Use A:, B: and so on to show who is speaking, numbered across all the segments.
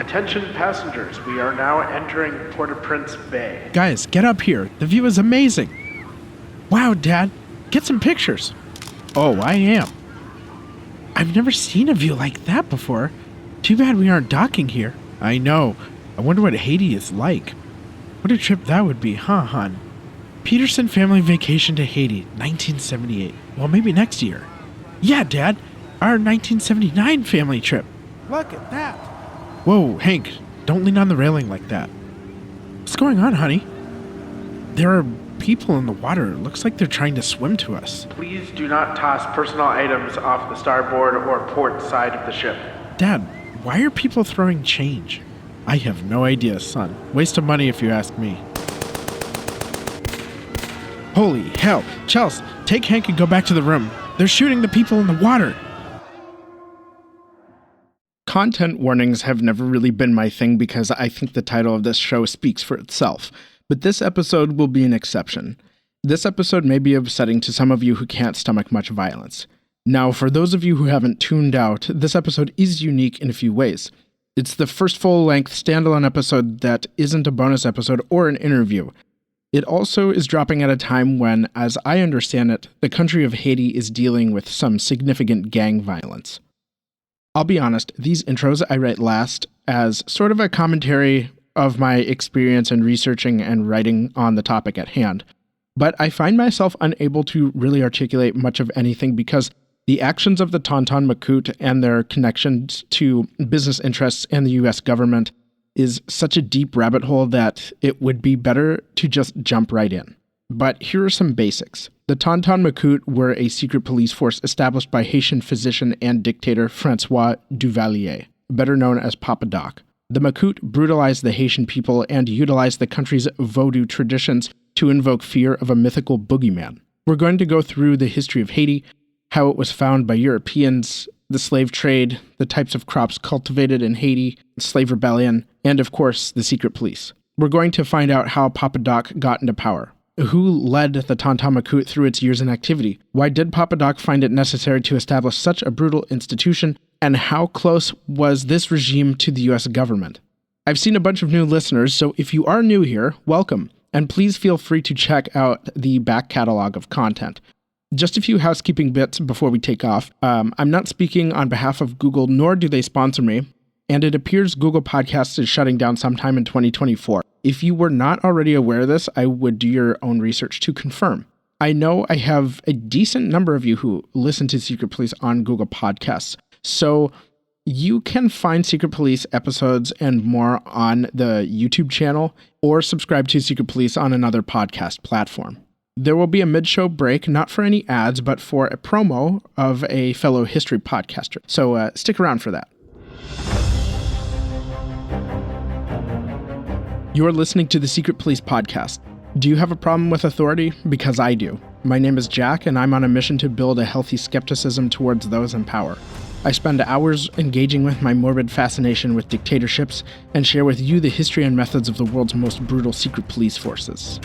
A: Attention passengers, we are now entering Port-au-Prince Bay.
B: Guys, get up here. The view is amazing. Wow, Dad, get some pictures. Oh, I am. I've never seen a view like that before. Too bad we aren't docking here. I know. I wonder what Haiti is like. What a trip that would be, huh, hon? Peterson family vacation to Haiti, 1978. Well, maybe next year. Yeah, Dad, our 1979 family trip. Look at that. Whoa, Hank, don't lean on the railing like that. What's going on, honey? There are people in the water. It looks like they're trying to swim to us.
A: Please do not toss personal items off the starboard or port side of the ship.
B: Dad, why are people throwing change? I have no idea, son. Waste of money if you ask me. Holy hell. Chels, take Hank and go back to the room. They're shooting the people in the water. Content warnings have never really been my thing because I think the title of this show speaks for itself. But this episode will be an exception. This episode may be upsetting to some of you who can't stomach much violence. Now, for those of you who haven't tuned out, this episode is unique in a few ways. It's the first full-length standalone episode that isn't a bonus episode or an interview. It also is dropping at a time when, as I understand it, the country of Haiti is dealing with some significant gang violence. I'll be honest, these intros I write last as sort of a commentary of my experience in researching and writing on the topic at hand. But I find myself unable to really articulate much of anything because the actions of the Tonton Macoute and their connections to business interests and the US government is such a deep rabbit hole that it would be better to just jump right in. But here are some basics. The Tonton Macoute were a secret police force established by Haitian physician and dictator Francois Duvalier, better known as Papa Doc. The Macoute brutalized the Haitian people and utilized the country's Vodou traditions to invoke fear of a mythical bogeyman. We're going to go through the history of Haiti, how it was found by Europeans, the slave trade, the types of crops cultivated in Haiti, the slave rebellion, and of course, the secret police. We're going to find out how Papa Doc got into power. Who led the Tonton Macoute through its years in activity? Why did Papa Doc find it necessary to establish such a brutal institution? And how close was this regime to the US government? I've seen a bunch of new listeners, so if you are new here, welcome. And please feel free to check out the back catalog of content. Just a few housekeeping bits before we take off. I'm not speaking on behalf of Google, nor do they sponsor me. And it appears Google Podcasts is shutting down sometime in 2024. If you were not already aware of this, I would do your own research to confirm. I know I have a decent number of you who listen to Secret Police on Google Podcasts, so you can find Secret Police episodes and more on the YouTube channel, or subscribe to Secret Police on another podcast platform. There will be a mid-show break, not for any ads, but for a promo of a fellow history podcaster, so stick around for that. You're listening to the Secret Police Podcast. Do you have a problem with authority? Because I do. My name is Jack, and I'm on a mission to build a healthy skepticism towards those in power. I spend hours engaging with my morbid fascination with dictatorships and share with you the history and methods of the world's most brutal secret police forces.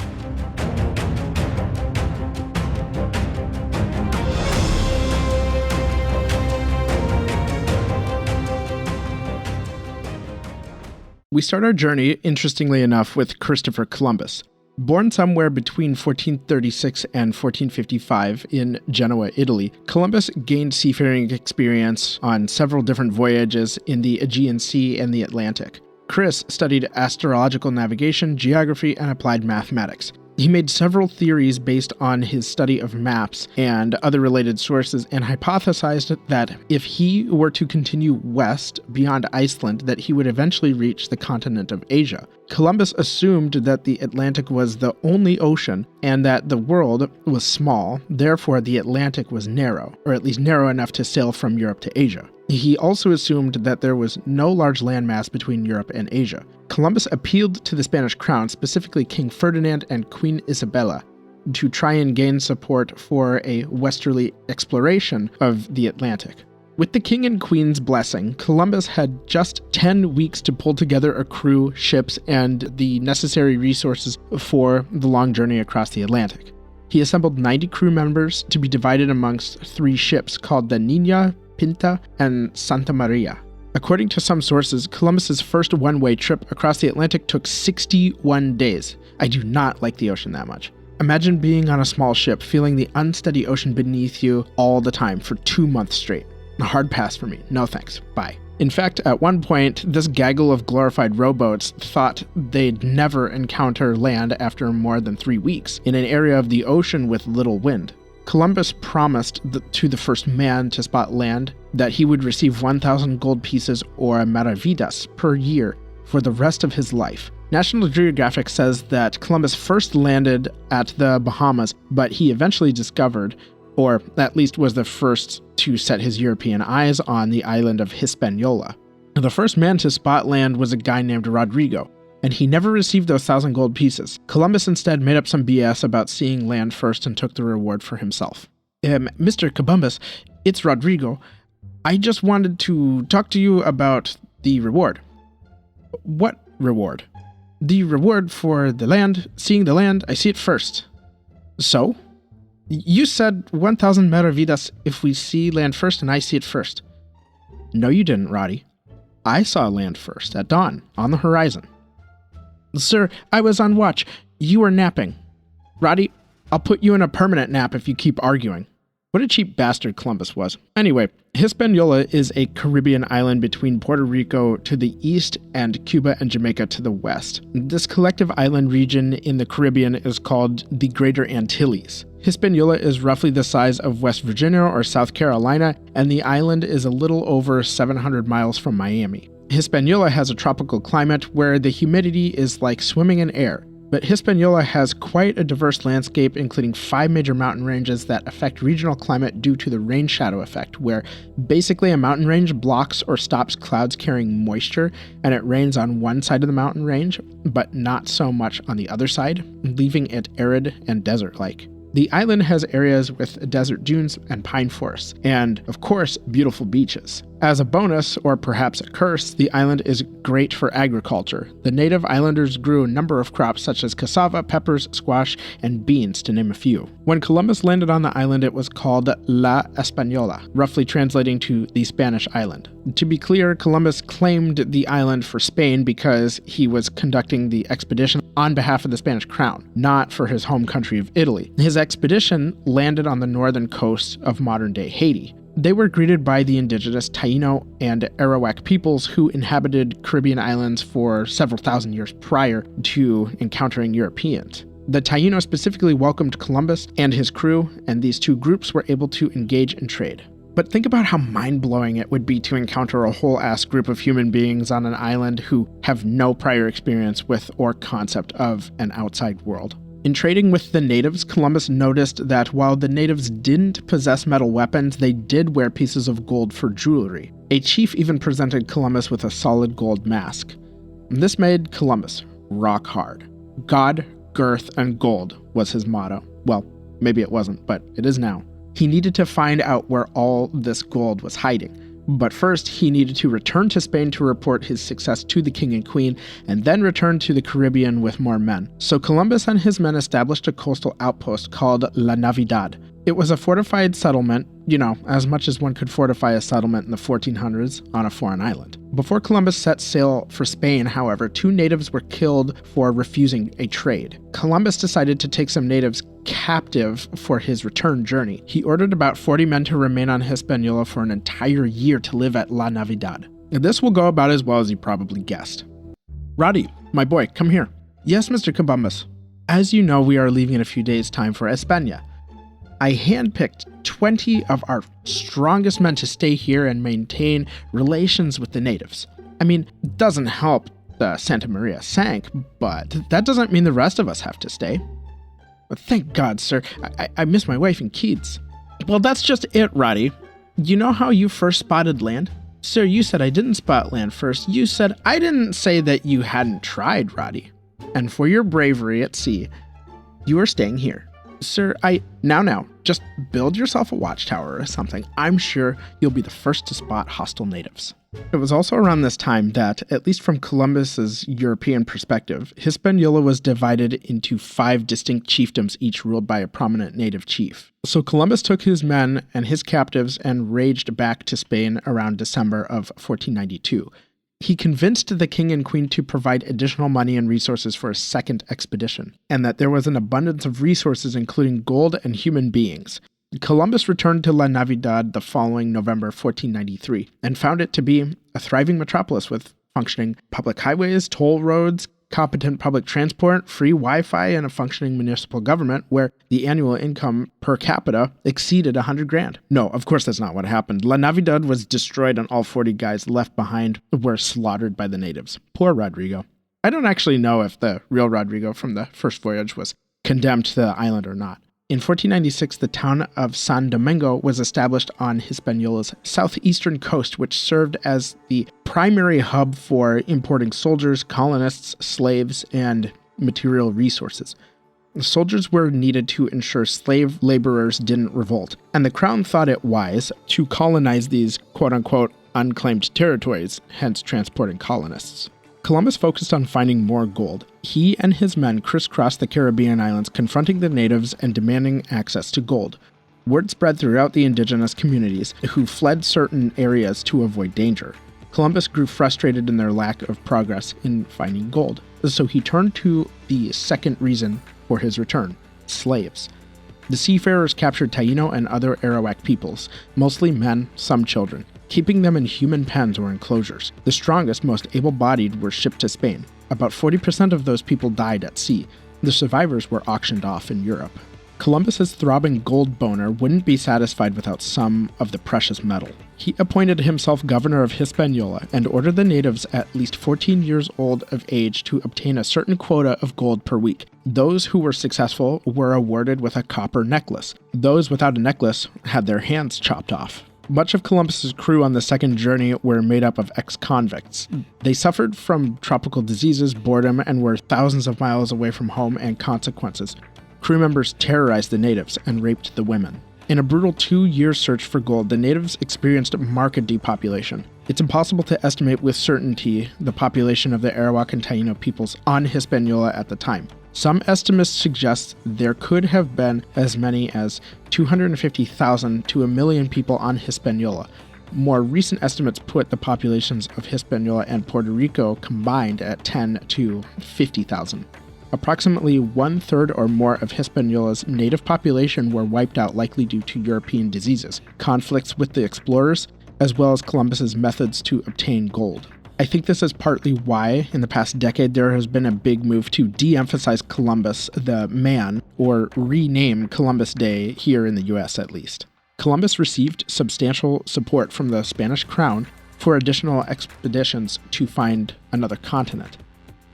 B: We start our journey, interestingly enough, with Christopher Columbus. Born somewhere between 1436 and 1455 in Genoa, Italy, Columbus gained seafaring experience on several different voyages in the Aegean Sea and the Atlantic. Chris studied astrological navigation, geography, and applied mathematics. He made several theories based on his study of maps and other related sources and hypothesized that if he were to continue west beyond Iceland, that he would eventually reach the continent of Asia. Columbus assumed that the Atlantic was the only ocean and that the world was small, therefore the Atlantic was narrow, or at least narrow enough to sail from Europe to Asia. He also assumed that there was no large landmass between Europe and Asia. Columbus appealed to the Spanish crown, specifically King Ferdinand and Queen Isabella, to try and gain support for a westerly exploration of the Atlantic. With the king and queen's blessing, Columbus had just 10 weeks to pull together a crew, ships, and the necessary resources for the long journey across the Atlantic. He assembled 90 crew members to be divided amongst 3 ships called the Niña, Pinta, and Santa Maria. According to some sources, Columbus's first one-way trip across the Atlantic took 61 days. I do not like the ocean that much. Imagine being on a small ship, feeling the unsteady ocean beneath you all the time for 2 months straight. A hard pass for me. No thanks. Bye. In fact, at one point, this gaggle of glorified rowboats thought they'd never encounter land after more than 3 weeks in an area of the ocean with little wind. Columbus promised to the first man to spot land that he would receive 1,000 gold pieces or maravidas per year for the rest of his life. National Geographic says that Columbus first landed at the Bahamas, but he eventually discovered, or at least was the first to set his European eyes on, the island of Hispaniola. The first man to spot land was a guy named Rodrigo, and he never received those 1,000 gold pieces. Columbus instead made up some BS about seeing land first and took the reward for himself. Mr. Columbus, it's Rodrigo. I just wanted to talk to you about the reward. What reward? The reward for the land, seeing the land, I see it first. So? You said 1,000 maravidas if we see land first and I see it first. No, you didn't, Roddy. I saw land first, at dawn, on the horizon. Sir, I was on watch. You were napping. Roddy, I'll put you in a permanent nap if you keep arguing. What a cheap bastard Columbus was. Anyway, Hispaniola is a Caribbean island between Puerto Rico to the east and Cuba and Jamaica to the west. This collective island region in the Caribbean is called the Greater Antilles. Hispaniola is roughly the size of West Virginia or South Carolina, and the island is a little over 700 miles from Miami. Hispaniola has a tropical climate where the humidity is like swimming in air. But Hispaniola has quite a diverse landscape, including 5 major mountain ranges that affect regional climate due to the rain shadow effect, where basically a mountain range blocks or stops clouds carrying moisture, and it rains on one side of the mountain range, but not so much on the other side, leaving it arid and desert-like. The island has areas with desert dunes and pine forests, and, of course, beautiful beaches. As a bonus, or perhaps a curse, the island is great for agriculture. The native islanders grew a number of crops such as cassava, peppers, squash, and beans, to name a few. When Columbus landed on the island, it was called La Española, roughly translating to the Spanish island. To be clear, Columbus claimed the island for Spain because he was conducting the expedition on behalf of the Spanish crown, not for his home country of Italy. His expedition landed on the northern coast of modern-day Haiti. They were greeted by the indigenous Taino and Arawak peoples who inhabited Caribbean islands for several thousand years prior to encountering Europeans. The Taino specifically welcomed Columbus and his crew, and these two groups were able to engage in trade. But think about how mind-blowing it would be to encounter a whole-ass group of human beings on an island who have no prior experience with or concept of an outside world. In trading with the natives, Columbus noticed that while the natives didn't possess metal weapons, they did wear pieces of gold for jewelry. A chief even presented Columbus with a solid gold mask. This made Columbus rock hard. God, girth, and gold was his motto. Well, maybe it wasn't, but it is now. He needed to find out where all this gold was hiding. But first, he needed to return to Spain to report his success to the king and queen, and then return to the Caribbean with more men. So Columbus and his men established a coastal outpost called La Navidad. It was a fortified settlement, as much as one could fortify a settlement in the 1400s on a foreign island. Before Columbus set sail for Spain, however, 2 natives were killed for refusing a trade. Columbus decided to take some natives captive for his return journey. He ordered about 40 men to remain on Hispaniola for an entire year to live at La Navidad. This will go about as well as you probably guessed. Roddy, my boy, come here. Yes, Mr. Columbus. As you know, we are leaving in a few days' time for España. I handpicked 20 of our strongest men to stay here and maintain relations with the natives. I mean, it doesn't help the Santa Maria sank, but that doesn't mean the rest of us have to stay. But thank God, sir. I miss my wife and kids. Well, that's just it, Roddy. You know how you first spotted land? Sir, you said I didn't spot land first. You said I didn't say that you hadn't tried, Roddy. And for your bravery at sea, you are staying here. Sir, Now, just build yourself a watchtower or something. I'm sure you'll be the first to spot hostile natives. It was also around this time that, at least from Columbus's European perspective, Hispaniola was divided into 5 distinct chiefdoms, each ruled by a prominent native chief. So Columbus took his men and his captives and raged back to Spain around December of 1492. He convinced the king and queen to provide additional money and resources for a second expedition, and that there was an abundance of resources including gold and human beings. Columbus returned to La Navidad the following November 1493 and found it to be a thriving metropolis with functioning public highways, toll roads, competent public transport, free Wi-Fi, and a functioning municipal government where the annual income per capita exceeded $100,000. No, of course that's not what happened. La Navidad was destroyed and all 40 guys left behind were slaughtered by the natives. Poor Rodrigo. I don't actually know if the real Rodrigo from the first voyage was condemned to the island or not. In 1496, the town of San Domingo was established on Hispaniola's southeastern coast, which served as the primary hub for importing soldiers, colonists, slaves, and material resources. The soldiers were needed to ensure slave laborers didn't revolt, and the crown thought it wise to colonize these quote-unquote unclaimed territories, hence transporting colonists. Columbus focused on finding more gold. He and his men crisscrossed the Caribbean islands, confronting the natives and demanding access to gold. Word spread throughout the indigenous communities, who fled certain areas to avoid danger. Columbus grew frustrated in their lack of progress in finding gold, so he turned to the second reason for his return: slaves. The seafarers captured Taino and other Arawak peoples, mostly men, some children, keeping them in human pens or enclosures. The strongest, most able-bodied were shipped to Spain. About 40% of those people died at sea. The survivors were auctioned off in Europe. Columbus's throbbing gold boner wouldn't be satisfied without some of the precious metal. He appointed himself governor of Hispaniola and ordered the natives at least 14 years old of age to obtain a certain quota of gold per week. Those who were successful were awarded with a copper necklace. Those without a necklace had their hands chopped off. Much of Columbus's crew on the second journey were made up of ex-convicts. They suffered from tropical diseases, boredom, and were thousands of miles away from home and consequences. Crew members terrorized the natives and raped the women. In a brutal 2-year search for gold, the natives experienced marked depopulation. It's impossible to estimate with certainty the population of the Arawak and Taino peoples on Hispaniola at the time. Some estimates suggest there could have been as many as 250,000 to 1 million people on Hispaniola. More recent estimates put the populations of Hispaniola and Puerto Rico combined at 10 to 50,000. Approximately 1/3 or more of Hispaniola's native population were wiped out, likely due to European diseases, conflicts with the explorers, as well as Columbus's methods to obtain gold. I think this is partly why, in the past decade, there has been a big move to de-emphasize Columbus, the man, or rename Columbus Day here in the US at least. Columbus received substantial support from the Spanish crown for additional expeditions to find another continent.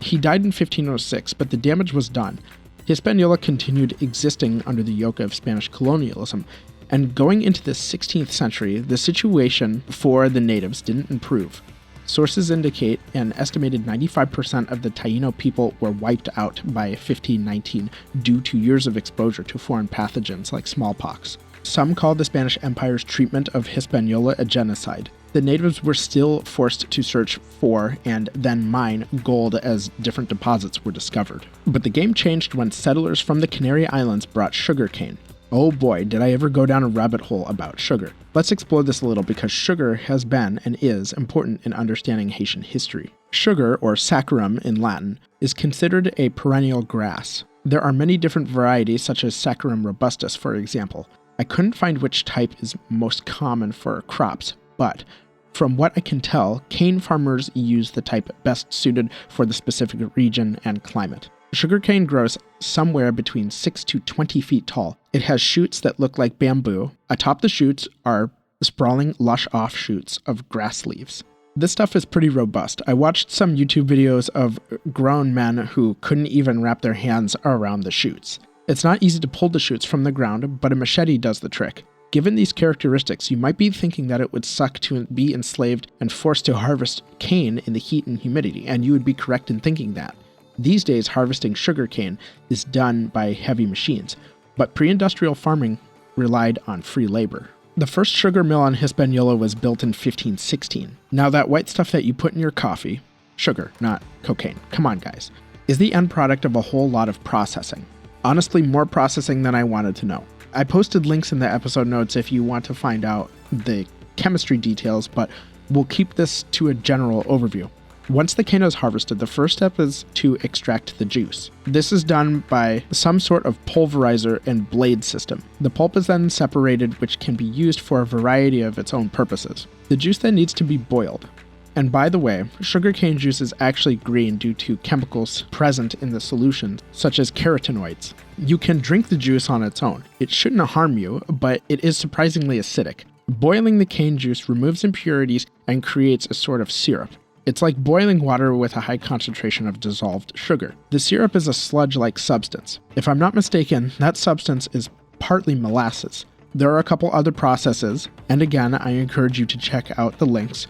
B: He died in 1506, but the damage was done. Hispaniola continued existing under the yoke of Spanish colonialism, and going into the 16th century, the situation for the natives didn't improve. Sources indicate an estimated 95% of the Taino people were wiped out by 1519 due to years of exposure to foreign pathogens like smallpox. Some called the Spanish Empire's treatment of Hispaniola a genocide. The natives were still forced to search for and then mine gold as different deposits were discovered. But the game changed when settlers from the Canary Islands brought sugarcane. Oh boy, did I ever go down a rabbit hole about sugar. Let's explore this a little because sugar has been and is important in understanding Haitian history. Sugar, or saccharum in Latin, is considered a perennial grass. There are many different varieties, such as Saccharum robustus, for example. I couldn't find which type is most common for crops, but from what I can tell, cane farmers use the type best suited for the specific region and climate. Sugarcane grows somewhere between 6 to 20 feet tall. It has shoots that look like bamboo. Atop the shoots are sprawling, lush offshoots of grass leaves. This stuff is pretty robust. I watched some YouTube videos of grown men who couldn't even wrap their hands around the shoots. It's not easy to pull the shoots from the ground, but a machete does the trick. Given these characteristics, you might be thinking that it would suck to be enslaved and forced to harvest cane in the heat and humidity, and you would be correct in thinking that. These days, harvesting sugarcane is done by heavy machines. but pre-industrial farming relied on free labor. The first sugar mill on Hispaniola was built in 1516. Now that white stuff that you put in your coffee, sugar, not cocaine, come on guys, is the end product of a whole lot of processing. Honestly, more processing than I wanted to know. I posted links in the episode notes if you want to find out the chemistry details, but we'll keep this to a general overview. Once the cane is harvested, the first step is to extract the juice. This is done by some sort of pulverizer and blade system. The pulp is then separated, which can be used for a variety of its own purposes. The juice then needs to be boiled. And by the way, sugarcane juice is actually green due to chemicals present in the solution, such as carotenoids. You can drink the juice on its own. It shouldn't harm you, but it is surprisingly acidic. Boiling the cane juice removes impurities and creates a sort of syrup. It's like boiling water with a high concentration of dissolved sugar. The syrup is a sludge-like substance. If I'm not mistaken, that substance is partly molasses. There are a couple other processes, and again, I encourage you to check out the links,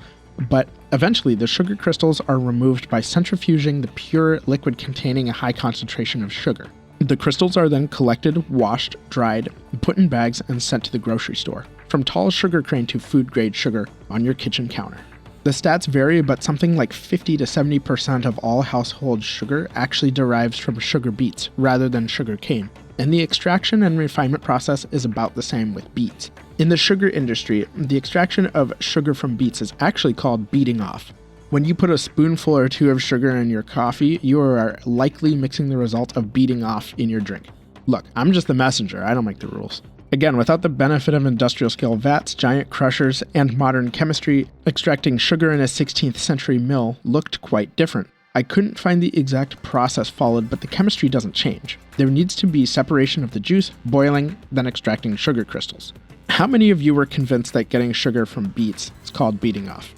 B: but eventually the sugar crystals are removed by centrifuging the pure liquid containing a high concentration of sugar. The crystals are then collected, washed, dried, put in bags, and sent to the grocery store, from tall sugar cane to food-grade sugar on your kitchen counter. The stats vary, but something like 50 to 70% of all household sugar actually derives from sugar beets rather than sugar cane, and the extraction and refinement process is about the same with beets. In the sugar industry, the extraction of sugar from beets is actually called beating off. When you put a spoonful or two of sugar in your coffee, you are likely mixing the result of beating off in your drink. Look, I'm just the messenger, I don't make the rules. Again, without the benefit of industrial-scale vats, giant crushers, and modern chemistry, extracting sugar in a 16th century mill looked quite different. I couldn't find the exact process followed, but the chemistry doesn't change. There needs to be separation of the juice, boiling, then extracting sugar crystals. How many of you were convinced that getting sugar from beets is called beating off?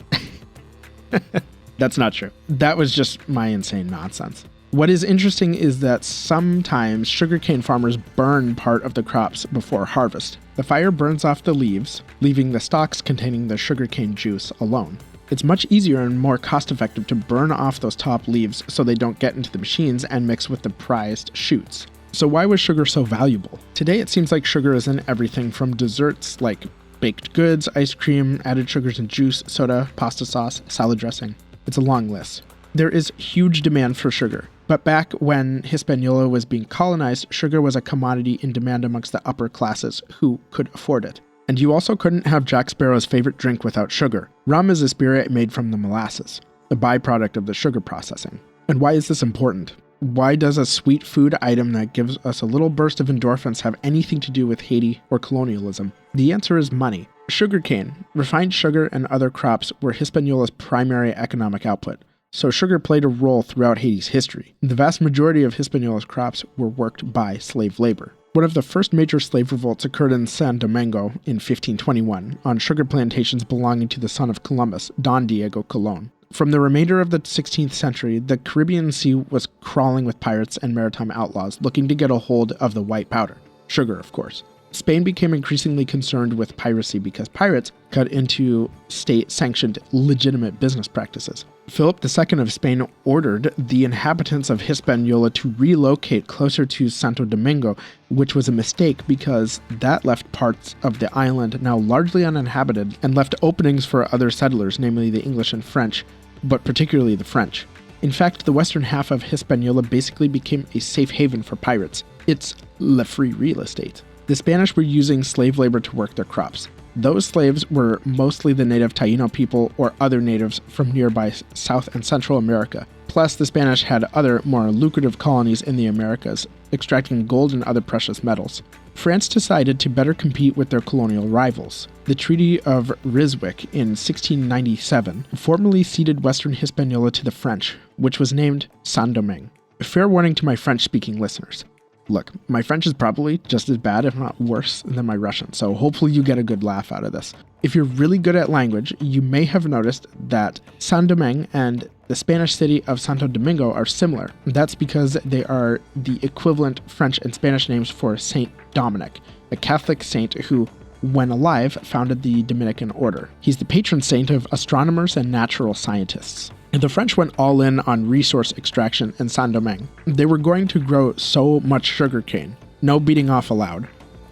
B: That's not true. That was just my insane nonsense. What is interesting is that sometimes sugarcane farmers burn part of the crops before harvest. The fire burns off the leaves, leaving the stalks containing the sugarcane juice alone. It's much easier and more cost-effective to burn off those top leaves so they don't get into the machines and mix with the prized shoots. So why was sugar so valuable? Today it seems like sugar is in everything from desserts like baked goods, ice cream, added sugars in juice, soda, pasta sauce, salad dressing. It's a long list. There is huge demand for sugar. But back when Hispaniola was being colonized, sugar was a commodity in demand amongst the upper classes who could afford it. And you also couldn't have Jack Sparrow's favorite drink without sugar. Rum is a spirit made from the molasses, a byproduct of the sugar processing. And why is this important? Why does a sweet food item that gives us a little burst of endorphins have anything to do with Haiti or colonialism? The answer is money. Sugarcane, refined sugar, and other crops were Hispaniola's primary economic output. So sugar played a role throughout Haiti's history. The vast majority of Hispaniola's crops were worked by slave labor. One of the first major slave revolts occurred in San Domingo in 1521 on sugar plantations belonging to the son of Columbus, Don Diego Colon. From the remainder of the 16th century, the Caribbean Sea was crawling with pirates and maritime outlaws looking to get a hold of the white powder. Sugar, of course. Spain became increasingly concerned with piracy because pirates cut into state-sanctioned legitimate business practices. Philip II of Spain ordered the inhabitants of Hispaniola to relocate closer to Santo Domingo, which was a mistake because that left parts of the island now largely uninhabited and left openings for other settlers, namely the English and French, but particularly the French. In fact, the western half of Hispaniola basically became a safe haven for pirates. It's la free real estate. The Spanish were using slave labor to work their crops. Those slaves were mostly the native Taino people or other natives from nearby South and Central America. Plus, the Spanish had other, more lucrative colonies in the Americas, extracting gold and other precious metals. France decided to better compete with their colonial rivals. The Treaty of Ryswick in 1697 formally ceded Western Hispaniola to the French, which was named Saint-Domingue. Fair warning to my French-speaking listeners. Look, my French is probably just as bad, if not worse, than my Russian, so hopefully you get a good laugh out of this. If you're really good at language, you may have noticed that Saint-Domingue and the Spanish city of Santo Domingo are similar. That's because they are the equivalent French and Spanish names for Saint Dominic, a Catholic saint who, when alive, founded the Dominican order. He's the patron saint of astronomers and natural scientists. The French went all in on resource extraction in Saint-Domingue. They were going to grow so much sugarcane No beating off allowed.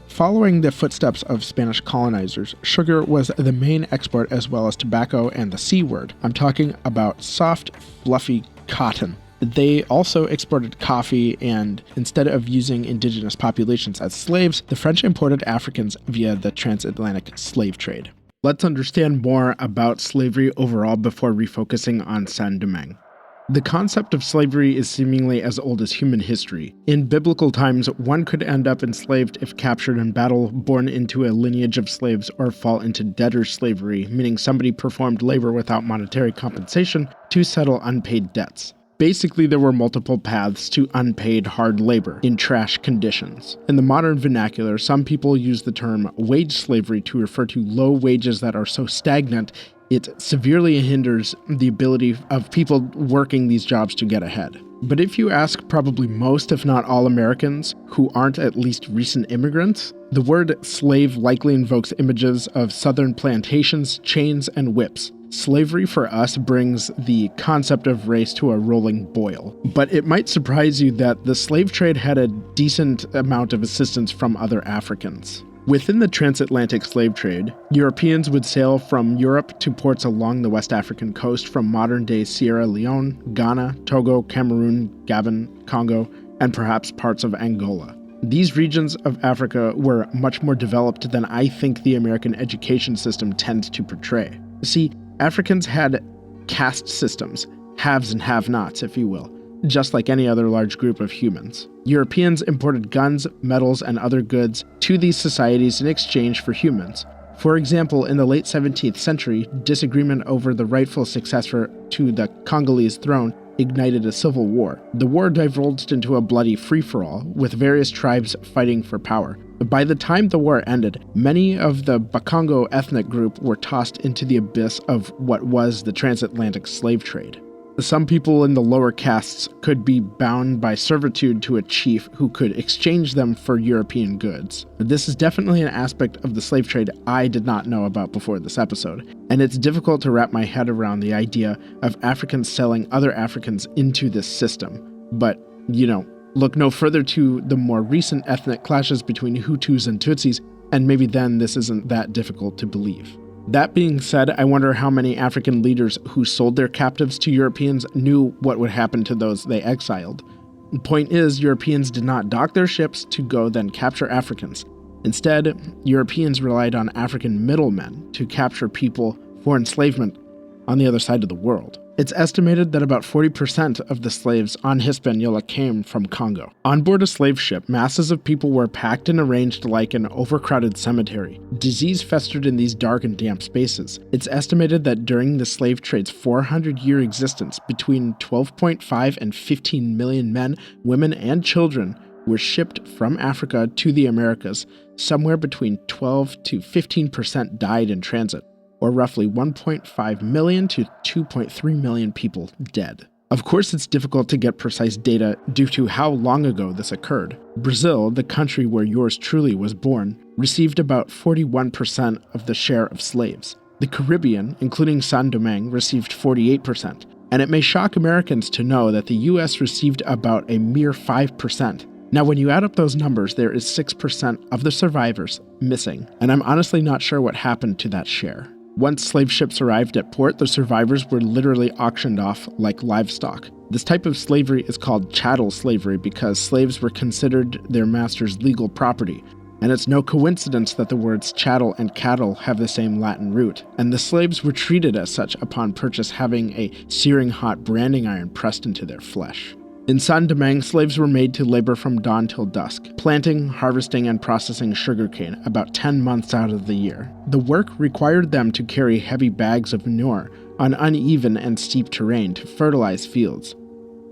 B: Following the footsteps of Spanish colonizers, sugar was the main export as well as tobacco and the C word. I'm talking about soft, fluffy cotton. They also exported coffee, and instead of using indigenous populations as slaves, the French imported Africans via the transatlantic slave trade. Let's understand more about slavery overall before refocusing on Saint-Domingue. The concept of slavery is seemingly as old as human history. In biblical times, one could end up enslaved if captured in battle, born into a lineage of slaves, or fall into debtor slavery, meaning somebody performed labor without monetary compensation to settle unpaid debts. Basically, there were multiple paths to unpaid hard labor in trash conditions. In the modern vernacular, some people use the term wage slavery to refer to low wages that are so stagnant it severely hinders the ability of people working these jobs to get ahead. But if you ask probably most, if not all Americans who aren't at least recent immigrants, the word slave likely invokes images of southern plantations, chains, and whips. Slavery for us brings the concept of race to a rolling boil. But it might surprise you that the slave trade had a decent amount of assistance from other Africans. Within the transatlantic slave trade, Europeans would sail from Europe to ports along the West African coast from modern-day Sierra Leone, Ghana, Togo, Cameroon, Gabon, Congo, and perhaps parts of Angola. These regions of Africa were much more developed than I think the American education system tends to portray. See, Africans had caste systems, haves and have-nots, if you will, just like any other large group of humans. Europeans imported guns, metals, and other goods to these societies in exchange for humans. For example, in the late 17th century, disagreement over the rightful successor to the Congolese throne ignited a civil war. The war divulged into a bloody free-for-all, with various tribes fighting for power. By the time the war ended, many of the Bakongo ethnic group were tossed into the abyss of what was the transatlantic slave trade. Some people in the lower castes could be bound by servitude to a chief who could exchange them for European goods. This is definitely an aspect of the slave trade I did not know about before this episode, and it's difficult to wrap my head around the idea of Africans selling other Africans into this system. But, look no further to the more recent ethnic clashes between Hutus and Tutsis, and maybe then this isn't that difficult to believe. That being said, I wonder how many African leaders who sold their captives to Europeans knew what would happen to those they exiled. The point is, Europeans did not dock their ships to go then capture Africans. Instead, Europeans relied on African middlemen to capture people for enslavement on the other side of the world. It's estimated that about 40% of the slaves on Hispaniola came from Congo. On board a slave ship, masses of people were packed and arranged like an overcrowded cemetery. Disease festered in these dark and damp spaces. It's estimated that during the slave trade's 400-year existence, between 12.5 and 15 million men, women, and children were shipped from Africa to the Americas. Somewhere between 12 to 15% died in transit, or roughly 1.5 million to 2.3 million people dead. Of course, it's difficult to get precise data due to how long ago this occurred. Brazil, the country where yours truly was born, received about 41% of the share of slaves. The Caribbean, including Saint-Domingue, received 48%. And it may shock Americans to know that the US received about a mere 5%. Now, when you add up those numbers, there is 6% of the survivors missing, and I'm honestly not sure what happened to that share. Once slave ships arrived at port, the survivors were literally auctioned off like livestock. This type of slavery is called chattel slavery because slaves were considered their master's legal property. And it's no coincidence that the words chattel and cattle have the same Latin root. And the slaves were treated as such upon purchase, having a searing hot branding iron pressed into their flesh. In Saint-Domingue, slaves were made to labor from dawn till dusk, planting, harvesting, and processing sugarcane about 10 months out of the year. The work required them to carry heavy bags of manure on uneven and steep terrain to fertilize fields.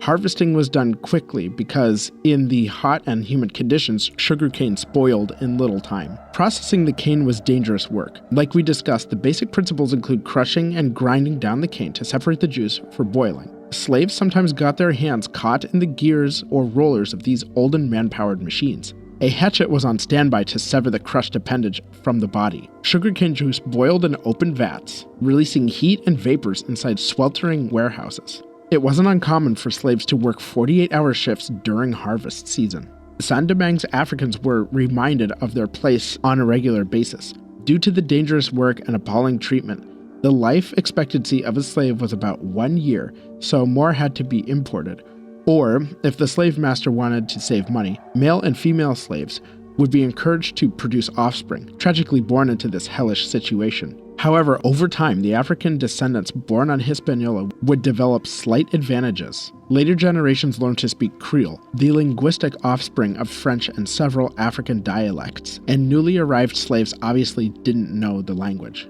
B: Harvesting was done quickly because, in the hot and humid conditions, sugarcane spoiled in little time. Processing the cane was dangerous work. Like we discussed, the basic principles include crushing and grinding down the cane to separate the juice for boiling. Slaves sometimes got their hands caught in the gears or rollers of these olden man-powered machines. A hatchet was on standby to sever the crushed appendage from the body. Sugarcane juice boiled in open vats, releasing heat and vapors inside sweltering warehouses. It wasn't uncommon for slaves to work 48-hour shifts during harvest season. Saint-Domingue's Africans were reminded of their place on a regular basis. Due to the dangerous work and appalling treatment, the life expectancy of a slave was about 1 year, so more had to be imported. Or, if the slave master wanted to save money, male and female slaves would be encouraged to produce offspring, tragically born into this hellish situation. However, over time, the African descendants born on Hispaniola would develop slight advantages. Later generations learned to speak Creole, the linguistic offspring of French and several African dialects, and newly arrived slaves obviously didn't know the language.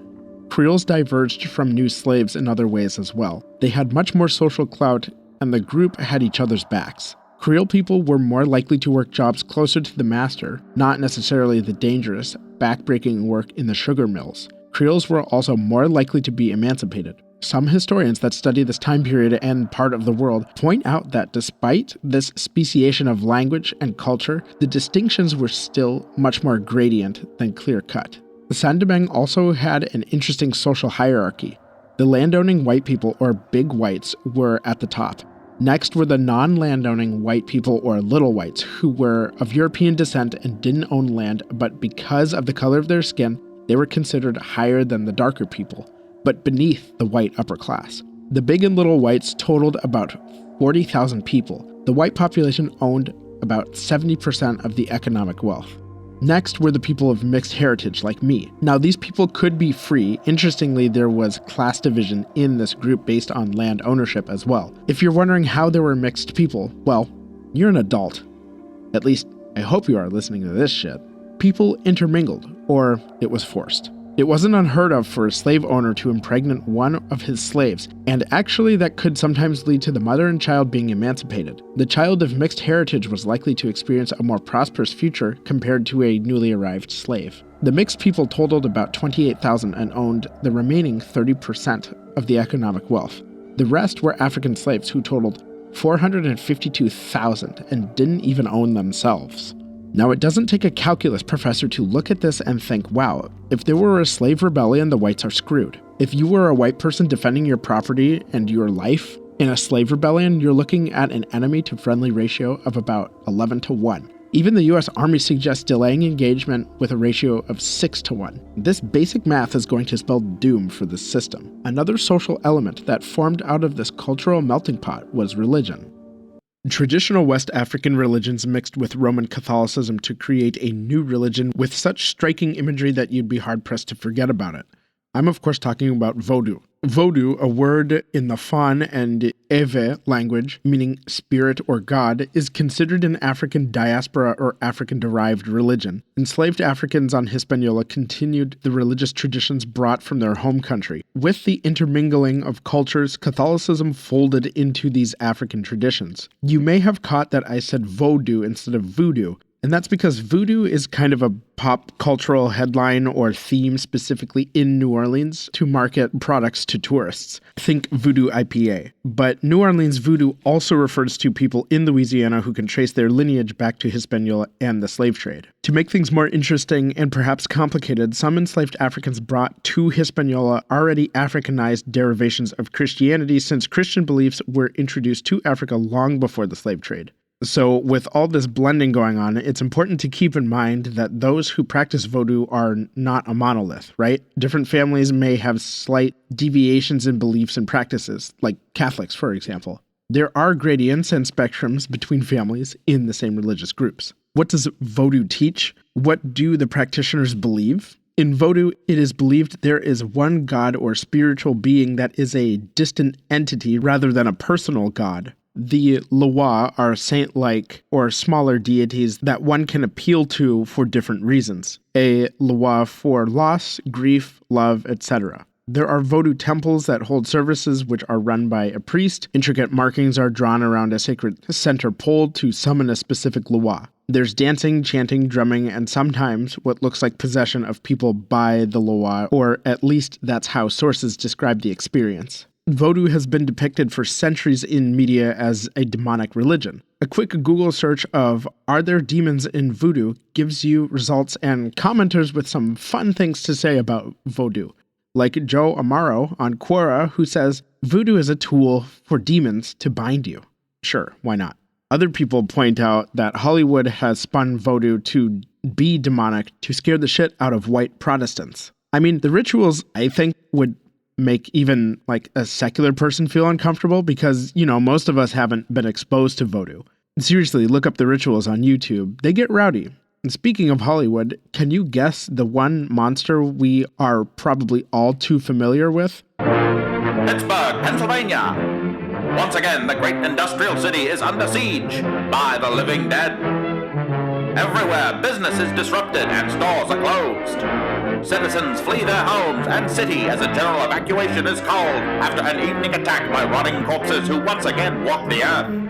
B: Creoles diverged from new slaves in other ways as well. They had much more social clout, and the group had each other's backs. Creole people were more likely to work jobs closer to the master, not necessarily the dangerous, backbreaking work in the sugar mills. Creoles were also more likely to be emancipated. Some historians that study this time period and part of the world point out that despite this speciation of language and culture, the distinctions were still much more gradient than clear-cut. Saint-Domingue also had an interesting social hierarchy. The landowning white people, or big whites, were at the top. Next were the non-landowning white people, or little whites, who were of European descent and didn't own land, but because of the color of their skin, they were considered higher than the darker people, but beneath the white upper class. The big and little whites totaled about 40,000 people. The white population owned about 70% of the economic wealth. Next were the people of mixed heritage like me. Now these people could be free. Interestingly, there was class division in this group based on land ownership as well. If you're wondering how there were mixed people, well, you're an adult. At least, I hope you are listening to this shit. People intermingled, or it was forced. It wasn't unheard of for a slave owner to impregnate one of his slaves, and actually that could sometimes lead to the mother and child being emancipated. The child of mixed heritage was likely to experience a more prosperous future compared to a newly arrived slave. The mixed people totaled about 28,000 and owned the remaining 30% of the economic wealth. The rest were African slaves who totaled 452,000 and didn't even own themselves. Now, it doesn't take a calculus professor to look at this and think, wow, if there were a slave rebellion, the whites are screwed. If you were a white person defending your property and your life in a slave rebellion, you're looking at an enemy to friendly ratio of about 11 to 1. Even the US Army suggests delaying engagement with a ratio of 6 to 1. This basic math is going to spell doom for the system. Another social element that formed out of this cultural melting pot was religion. Traditional West African religions mixed with Roman Catholicism to create a new religion with such striking imagery that you'd be hard-pressed to forget about it. I'm of course talking about Vodou. Vodou, a word in the Fan and Ewe language, meaning spirit or god, is considered an African diaspora or African-derived religion. Enslaved Africans on Hispaniola continued the religious traditions brought from their home country. With the intermingling of cultures, Catholicism folded into these African traditions. You may have caught that I said Vodou instead of voodoo, and that's because voodoo is kind of a pop cultural headline or theme specifically in New Orleans to market products to tourists. Think voodoo IPA. But New Orleans voodoo also refers to people in Louisiana who can trace their lineage back to Hispaniola and the slave trade. To make things more interesting and perhaps complicated, some enslaved Africans brought to Hispaniola already Africanized derivations of Christianity, since Christian beliefs were introduced to Africa long before the slave trade. So with all this blending going on, it's important to keep in mind that those who practice Vodou are not a monolith, right? Different families may have slight deviations in beliefs and practices, like Catholics, for example. There are gradients and spectrums between families in the same religious groups. What does Vodou teach? What do the practitioners believe? In Vodou, it is believed there is one god or spiritual being that is a distant entity rather than a personal god. The Loa are saint-like or smaller deities that one can appeal to for different reasons. A Loa for loss, grief, love, etc. There are Vodou temples that hold services which are run by a priest. Intricate markings are drawn around a sacred center pole to summon a specific Loa. There's dancing, chanting, drumming, and sometimes what looks like possession of people by the Loa, or at least that's how sources describe the experience. Vodou has been depicted for centuries in media as a demonic religion. A quick Google search of "Are there demons in voodoo?" gives you results and commenters with some fun things to say about Vodou. Like Joe Amaro on Quora, who says, "Voodoo is a tool for demons to bind you." Sure, why not? Other people point out that Hollywood has spun Vodou to be demonic to scare the shit out of white Protestants. I mean, the rituals, I think, would make even like a secular person feel uncomfortable because, most of us haven't been exposed to Vodou. Seriously, look up the rituals on YouTube. They get rowdy. And speaking of Hollywood, can you guess the one monster we are probably all too familiar with?
C: Pittsburgh, Pennsylvania. Once again, the great industrial city is under siege by the living dead. Everywhere, business is disrupted and stores are closed. Citizens flee their homes and city as a general evacuation is called after an evening attack by rotting corpses who once again walk the earth.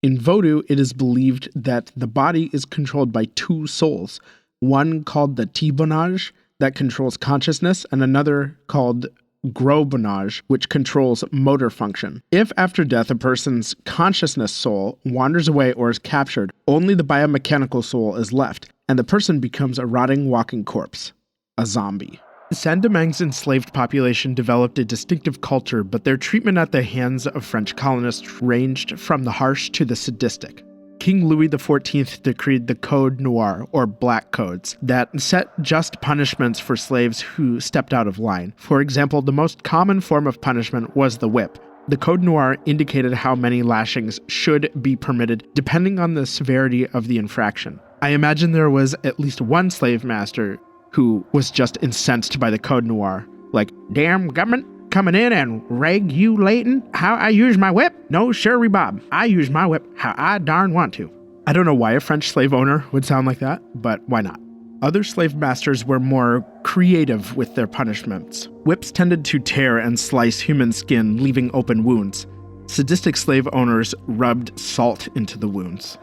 B: In Vodou, it is believed that the body is controlled by two souls, one called the Tibonage, that controls consciousness, and another called Grobonage, which controls motor function. If after death a person's consciousness soul wanders away or is captured, only the biomechanical soul is left, and the person becomes a rotting walking corpse, a zombie. Saint-Domingue's enslaved population developed a distinctive culture, but their treatment at the hands of French colonists ranged from the harsh to the sadistic. King Louis XIV decreed the Code Noir, or Black Codes, that set just punishments for slaves who stepped out of line. For example, the most common form of punishment was the whip. The Code Noir indicated how many lashings should be permitted, depending on the severity of the infraction. I imagine there was at least one slave master who was just incensed by the Code Noir. Like, damn government coming in and regulating how I use my whip? No, sure, Bob. I use my whip how I darn want to. I don't know why a French slave owner would sound like that, but why not? Other slave masters were more creative with their punishments. Whips tended to tear and slice human skin, leaving open wounds. Sadistic slave owners rubbed salt into the wounds,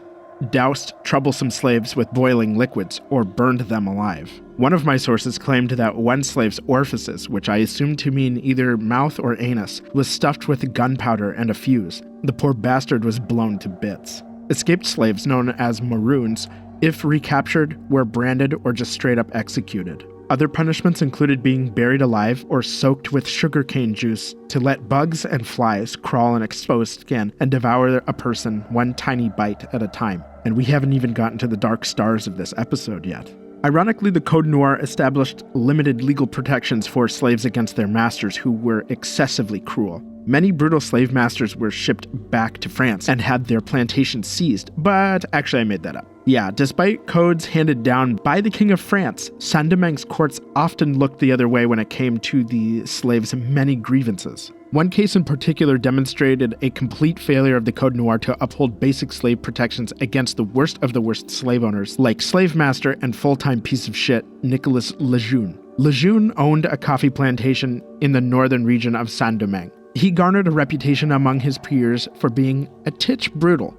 B: doused troublesome slaves with boiling liquids, or burned them alive. One of my sources claimed that one slave's orifices, which I assumed to mean either mouth or anus, was stuffed with gunpowder and a fuse. The poor bastard was blown to bits. Escaped slaves, known as maroons, if recaptured, were branded or just straight up executed. Other punishments included being buried alive or soaked with sugarcane juice to let bugs and flies crawl on exposed skin and devour a person one tiny bite at a time. And we haven't even gotten to the dark stars of this episode yet. Ironically, the Code Noir established limited legal protections for slaves against their masters who were excessively cruel. Many brutal slave masters were shipped back to France and had their plantations seized, but actually I made that up. Yeah, despite codes handed down by the King of France, Saint-Domingue's courts often looked the other way when it came to the slaves' many grievances. One case in particular demonstrated a complete failure of the Code Noir to uphold basic slave protections against the worst of the worst slave owners, like slave master and full-time piece of shit Nicolas Lejeune. Lejeune owned a coffee plantation in the northern region of Saint-Domingue. He garnered a reputation among his peers for being a titch brutal.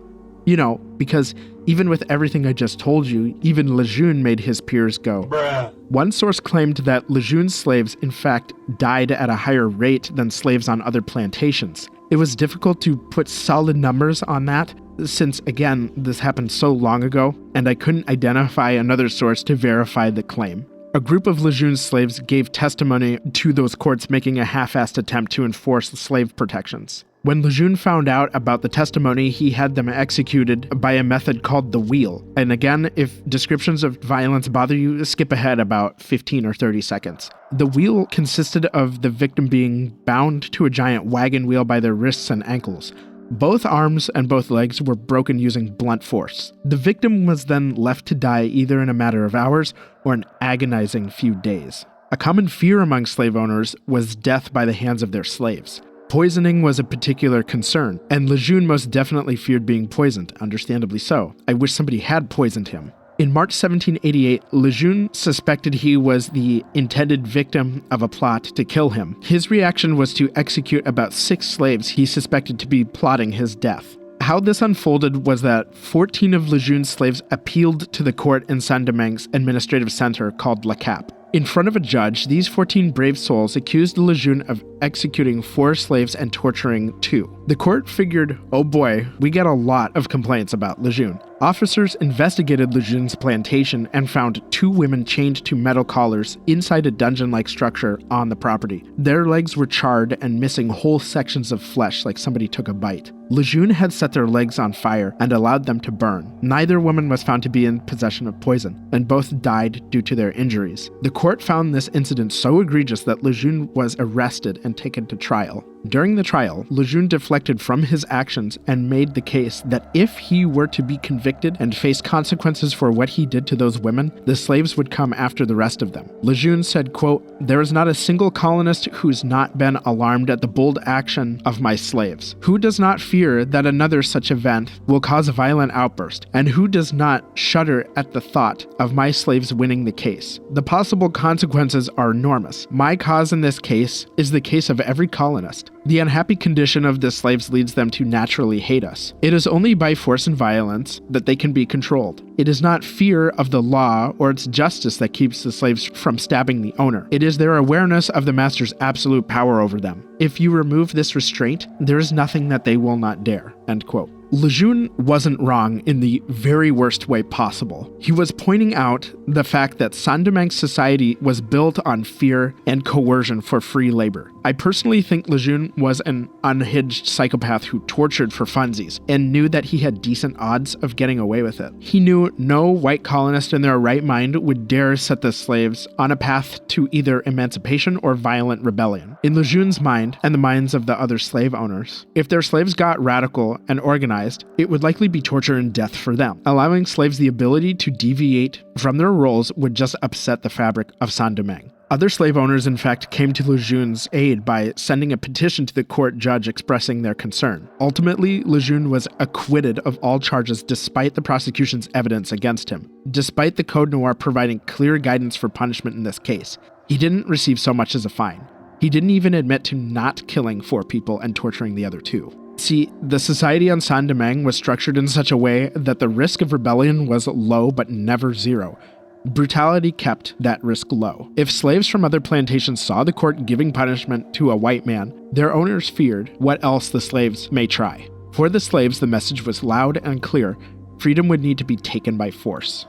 B: Because even with everything I just told you, even Lejeune made his peers go. Bruh. One source claimed that Lejeune's slaves, in fact, died at a higher rate than slaves on other plantations. It was difficult to put solid numbers on that, since, again, this happened so long ago, and I couldn't identify another source to verify the claim. A group of Lejeune's slaves gave testimony to those courts making a half-assed attempt to enforce the slave protections. When Lejeune found out about the testimony, he had them executed by a method called the wheel. And again, if descriptions of violence bother you, skip ahead about 15 or 30 seconds. The wheel consisted of the victim being bound to a giant wagon wheel by their wrists and ankles. Both arms and both legs were broken using blunt force. The victim was then left to die either in a matter of hours or an agonizing few days. A common fear among slave owners was death by the hands of their slaves. Poisoning was a particular concern, and Lejeune most definitely feared being poisoned, understandably so. I wish somebody had poisoned him. In March 1788, Lejeune suspected he was the intended victim of a plot to kill him. His reaction was to execute about 6 slaves he suspected to be plotting his death. How this unfolded was that 14 of Lejeune's slaves appealed to the court in Saint-Domingue's administrative center called La Cap. In front of a judge, these 14 brave souls accused Lejeune of executing 4 slaves and torturing 2. The court figured, oh boy, we get a lot of complaints about Lejeune. Officers investigated Lejeune's plantation and found 2 women chained to metal collars inside a dungeon-like structure on the property. Their legs were charred and missing whole sections of flesh like somebody took a bite. Lejeune had set their legs on fire and allowed them to burn. Neither woman was found to be in possession of poison, and both died due to their injuries. The court found this incident so egregious that Lejeune was arrested and taken to trial. During the trial, Lejeune deflected from his actions and made the case that if he were to be convicted and face consequences for what he did to those women, the slaves would come after the rest of them. Lejeune said, quote, "There is not a single colonist who's not been alarmed at the bold action of my slaves. Who does not fear that another such event will cause a violent outburst, and who does not shudder at the thought of my slaves winning the case? The possible consequences are enormous. My cause in this case is the case of every colonist. The unhappy condition of the slaves leads them to naturally hate us. It is only by force and violence that they can be controlled. It is not fear of the law or its justice that keeps the slaves from stabbing the owner. It is their awareness of the master's absolute power over them. If you remove this restraint, there is nothing that they will not dare." End quote. Lejeune wasn't wrong in the very worst way possible. He was pointing out the fact that Saint-Domingue's society was built on fear and coercion for free labor. I personally think Lejeune was an unhinged psychopath who tortured for funsies and knew that he had decent odds of getting away with it. He knew no white colonist in their right mind would dare set the slaves on a path to either emancipation or violent rebellion. In Lejeune's mind, and the minds of the other slave owners, if their slaves got radical and organized, it would likely be torture and death for them. Allowing slaves the ability to deviate from their roles would just upset the fabric of Saint-Domingue. Other slave owners, in fact, came to Lejeune's aid by sending a petition to the court judge expressing their concern. Ultimately, Lejeune was acquitted of all charges despite the prosecution's evidence against him. Despite the Code Noir providing clear guidance for punishment in this case, he didn't receive so much as a fine. He didn't even admit to not killing 4 people and torturing the other 2. See, the society on Saint-Domingue was structured in such a way that the risk of rebellion was low but never zero. Brutality kept that risk low. If slaves from other plantations saw the court giving punishment to a white man, their owners feared what else the slaves may try. For the slaves, the message was loud and clear: freedom would need to be taken by force.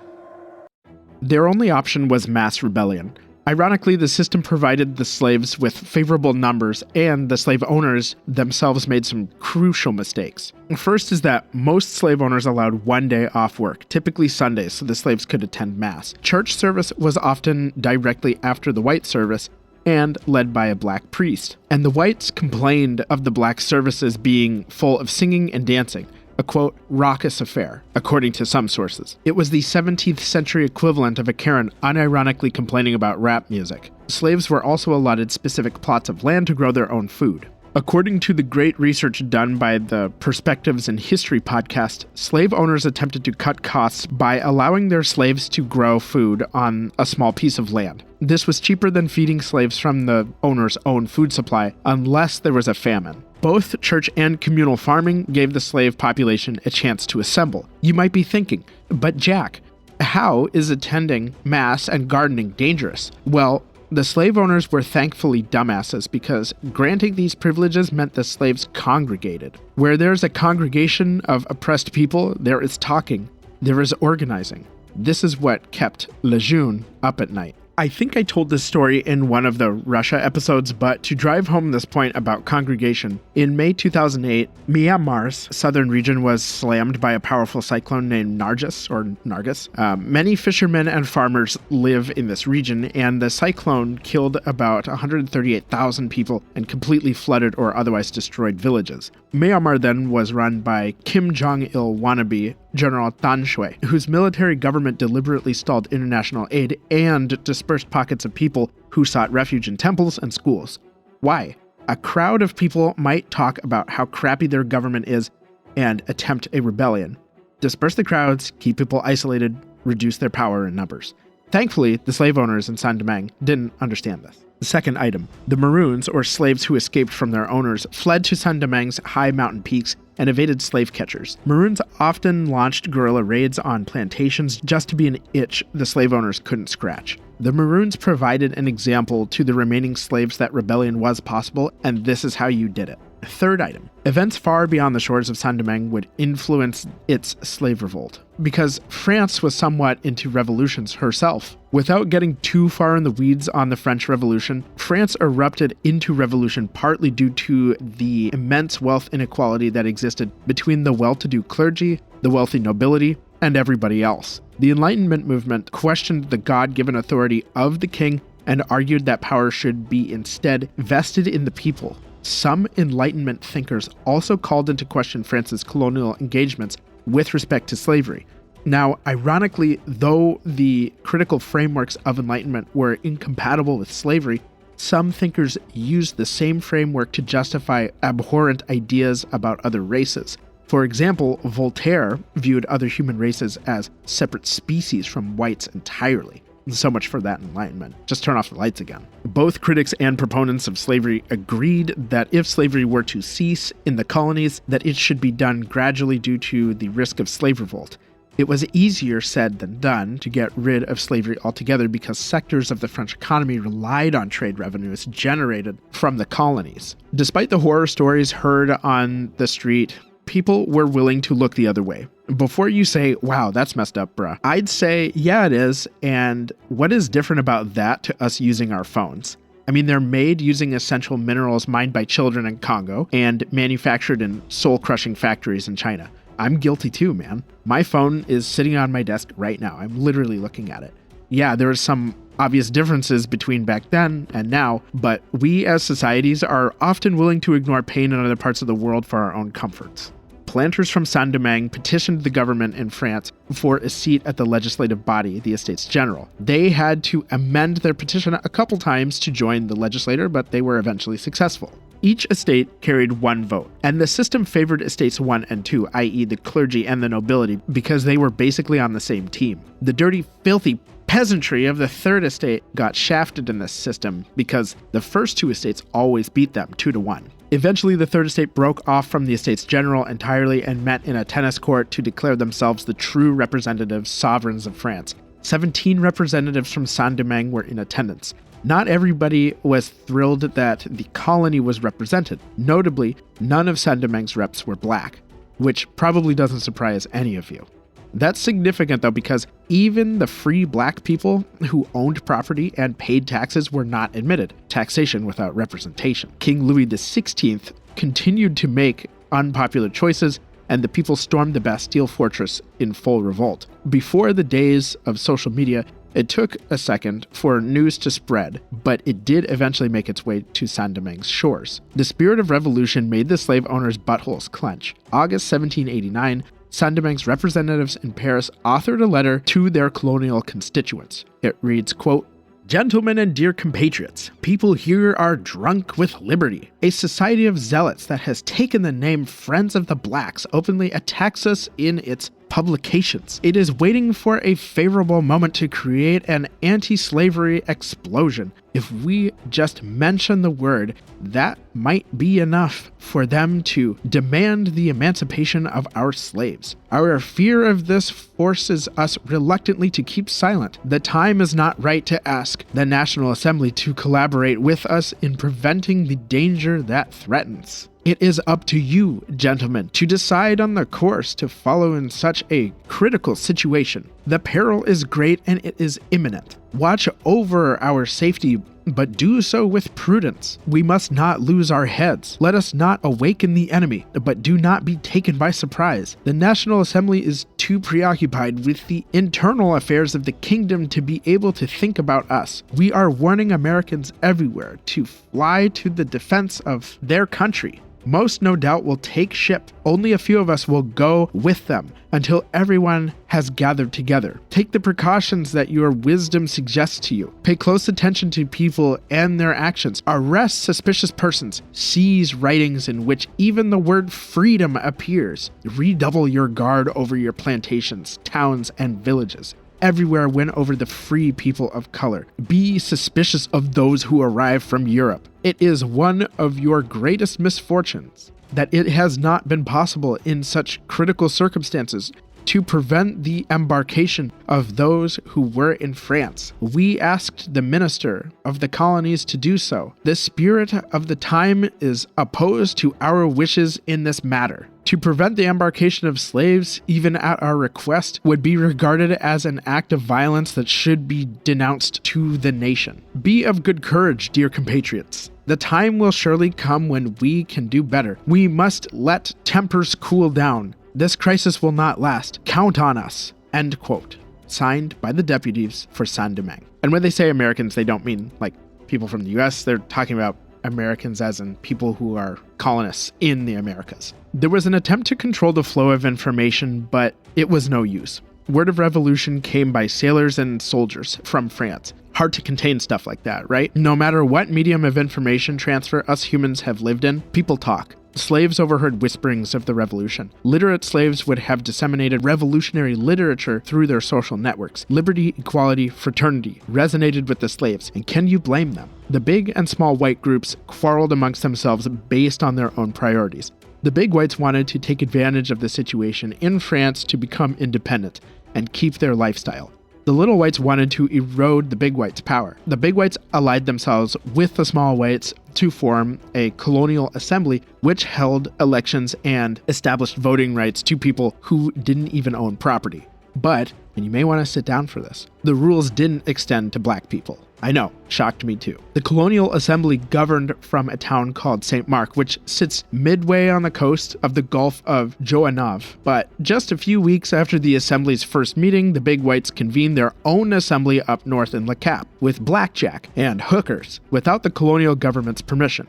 B: Their only option was mass rebellion. Ironically, the system provided the slaves with favorable numbers, and the slave owners themselves made some crucial mistakes. First is that most slave owners allowed 1 day off work, typically Sundays, so the slaves could attend mass. Church service was often directly after the white service and led by a black priest. And the whites complained of the black services being full of singing and dancing, a quote, raucous affair, according to some sources. It was the 17th century equivalent of a Karen unironically complaining about rap music. Slaves were also allotted specific plots of land to grow their own food. According to the great research done by the Perspectives in History podcast, slave owners attempted to cut costs by allowing their slaves to grow food on a small piece of land. This was cheaper than feeding slaves from the owner's own food supply, unless there was a famine. Both church and communal farming gave the slave population a chance to assemble. You might be thinking, but Jack, how is attending mass and gardening dangerous? Well, the slave owners were thankfully dumbasses because granting these privileges meant the slaves congregated. Where there's a congregation of oppressed people, there is talking, there is organizing. This is what kept Lejeune up at night. I think I told this story in one of the Russia episodes, but to drive home this point about congregation, in May 2008, Myanmar's southern region was slammed by a powerful cyclone named Nargis. Many fishermen and farmers live in this region, and the cyclone killed about 138,000 people and completely flooded or otherwise destroyed villages. Myanmar then was run by Kim Jong-il wannabe General Tan Shui, whose military government deliberately stalled international aid and dispersed pockets of people who sought refuge in temples and schools. Why? A crowd of people might talk about how crappy their government is and attempt a rebellion. Disperse the crowds, keep people isolated, reduce their power and numbers. Thankfully, the slave owners in Saint-Domingue didn't understand this. The second item, the Maroons, or slaves who escaped from their owners, fled to Saint-Domingue's high mountain peaks and evaded slave catchers. Maroons often launched guerrilla raids on plantations just to be an itch the slave owners couldn't scratch. The Maroons provided an example to the remaining slaves that rebellion was possible, and this is how you did it. Third item. Events far beyond the shores of Saint-Domingue would influence its slave revolt, because France was somewhat into revolutions herself. Without getting too far in the weeds on the French Revolution, France erupted into revolution partly due to the immense wealth inequality that existed between the well-to-do clergy, the wealthy nobility, and everybody else. The Enlightenment movement questioned the God-given authority of the king and argued that power should be instead vested in the people. Some Enlightenment thinkers also called into question France's colonial engagements with respect to slavery. Now, ironically, though the critical frameworks of Enlightenment were incompatible with slavery, some thinkers used the same framework to justify abhorrent ideas about other races. For example, Voltaire viewed other human races as separate species from whites entirely. So much for that Enlightenment. Just turn off the lights again. Both critics and proponents of slavery agreed that if slavery were to cease in the colonies, that it should be done gradually due to the risk of slave revolt. It was easier said than done to get rid of slavery altogether because sectors of the French economy relied on trade revenues generated from the colonies. Despite the horror stories heard on the street, people were willing to look the other way. Before you say, wow, that's messed up, bruh, I'd say, yeah, it is. And what is different about that to us using our phones? I mean, they're made using essential minerals mined by children in Congo and manufactured in soul-crushing factories in China. I'm guilty too, man. My phone is sitting on my desk right now. I'm literally looking at it. Yeah, there are some obvious differences between back then and now, but we as societies are often willing to ignore pain in other parts of the world for our own comforts. Planters from Saint-Domingue petitioned the government in France for a seat at the legislative body, the Estates General. They had to amend their petition a couple times to join the legislature, but they were eventually successful. Each estate carried one vote, and the system favored estates 1 and 2, i.e. the clergy and the nobility, because they were basically on the same team. The dirty, filthy peasantry of the third estate got shafted in this system because the first two estates always beat them 2-1. Eventually, the third estate broke off from the Estates General entirely and met in a tennis court to declare themselves the true representative sovereigns of France. 17 representatives from Saint-Domingue were in attendance. Not everybody was thrilled that the colony was represented. Notably, none of Saint-Domingue's reps were black, which probably doesn't surprise any of you. That's significant, though, because even the free black people who owned property and paid taxes were not admitted. Taxation without representation. King Louis XVI continued to make unpopular choices, and the people stormed the Bastille fortress in full revolt. Before the days of social media, it took a second for news to spread, but it did eventually make its way to Saint-Domingue's shores. The spirit of revolution made the slave owners' buttholes clench. August 1789, Saint-Domingue's representatives in Paris authored a letter to their colonial constituents. It reads, quote, "Gentlemen and dear compatriots, people here are drunk with liberty. A society of zealots that has taken the name Friends of the Blacks openly attacks us in its publications. It is waiting for a favorable moment to create an anti-slavery explosion. If we just mention the word, that might be enough for them to demand the emancipation of our slaves. Our fear of this forces us reluctantly to keep silent. The time is not right to ask the National Assembly to collaborate with us in preventing the danger that threatens. It is up to you, gentlemen, to decide on the course to follow in such a critical situation. The peril is great and it is imminent. Watch over our safety, but do so with prudence. We must not lose our heads. Let us not awaken the enemy, but do not be taken by surprise. The National Assembly is too preoccupied with the internal affairs of the kingdom to be able to think about us. We are warning Americans everywhere to fly to the defense of their country. Most no doubt will take ship. Only a few of us will go with them until everyone has gathered together. Take the precautions that your wisdom suggests to you. Pay close attention to people and their actions. Arrest suspicious persons. Seize writings in which even the word freedom appears. Redouble your guard over your plantations, towns, and villages. Everywhere win over the free people of color. Be suspicious of those who arrive from Europe. It is one of your greatest misfortunes that it has not been possible in such critical circumstances to prevent the embarkation of those who were in France. We asked the minister of the colonies to do so. The spirit of the time is opposed to our wishes in this matter. To prevent the embarkation of slaves, even at our request, would be regarded as an act of violence that should be denounced to the nation. Be of good courage, dear compatriots. The time will surely come when we can do better. We must let tempers cool down. This crisis will not last. Count on us. End quote. Signed by the deputies for Saint-Domingue. And when they say Americans, they don't mean like people from the US. They're talking about Americans as in people who are colonists in the Americas. There was an attempt to control the flow of information, but it was no use. Word of revolution came by sailors and soldiers from France. Hard to contain stuff like that, right? No matter what medium of information transfer us humans have lived in, people talk. Slaves overheard whisperings of the revolution. Literate slaves would have disseminated revolutionary literature through their social networks. Liberty, equality, fraternity resonated with the slaves, and can you blame them? The big and small white groups quarreled amongst themselves based on their own priorities. The big whites wanted to take advantage of the situation in France to become independent and keep their lifestyle. The little whites wanted to erode the big whites' power. The big whites allied themselves with the small whites to form a colonial assembly which held elections and established voting rights to people who didn't even own property. But, and you may want to sit down for this, the rules didn't extend to black people. I know, shocked me too. The colonial assembly governed from a town called St. Mark, which sits midway on the coast of the Gulf of Johannev. But just a few weeks after the assembly's first meeting, the big whites convened their own assembly up north in Le Cap, with blackjack and hookers, without the colonial government's permission.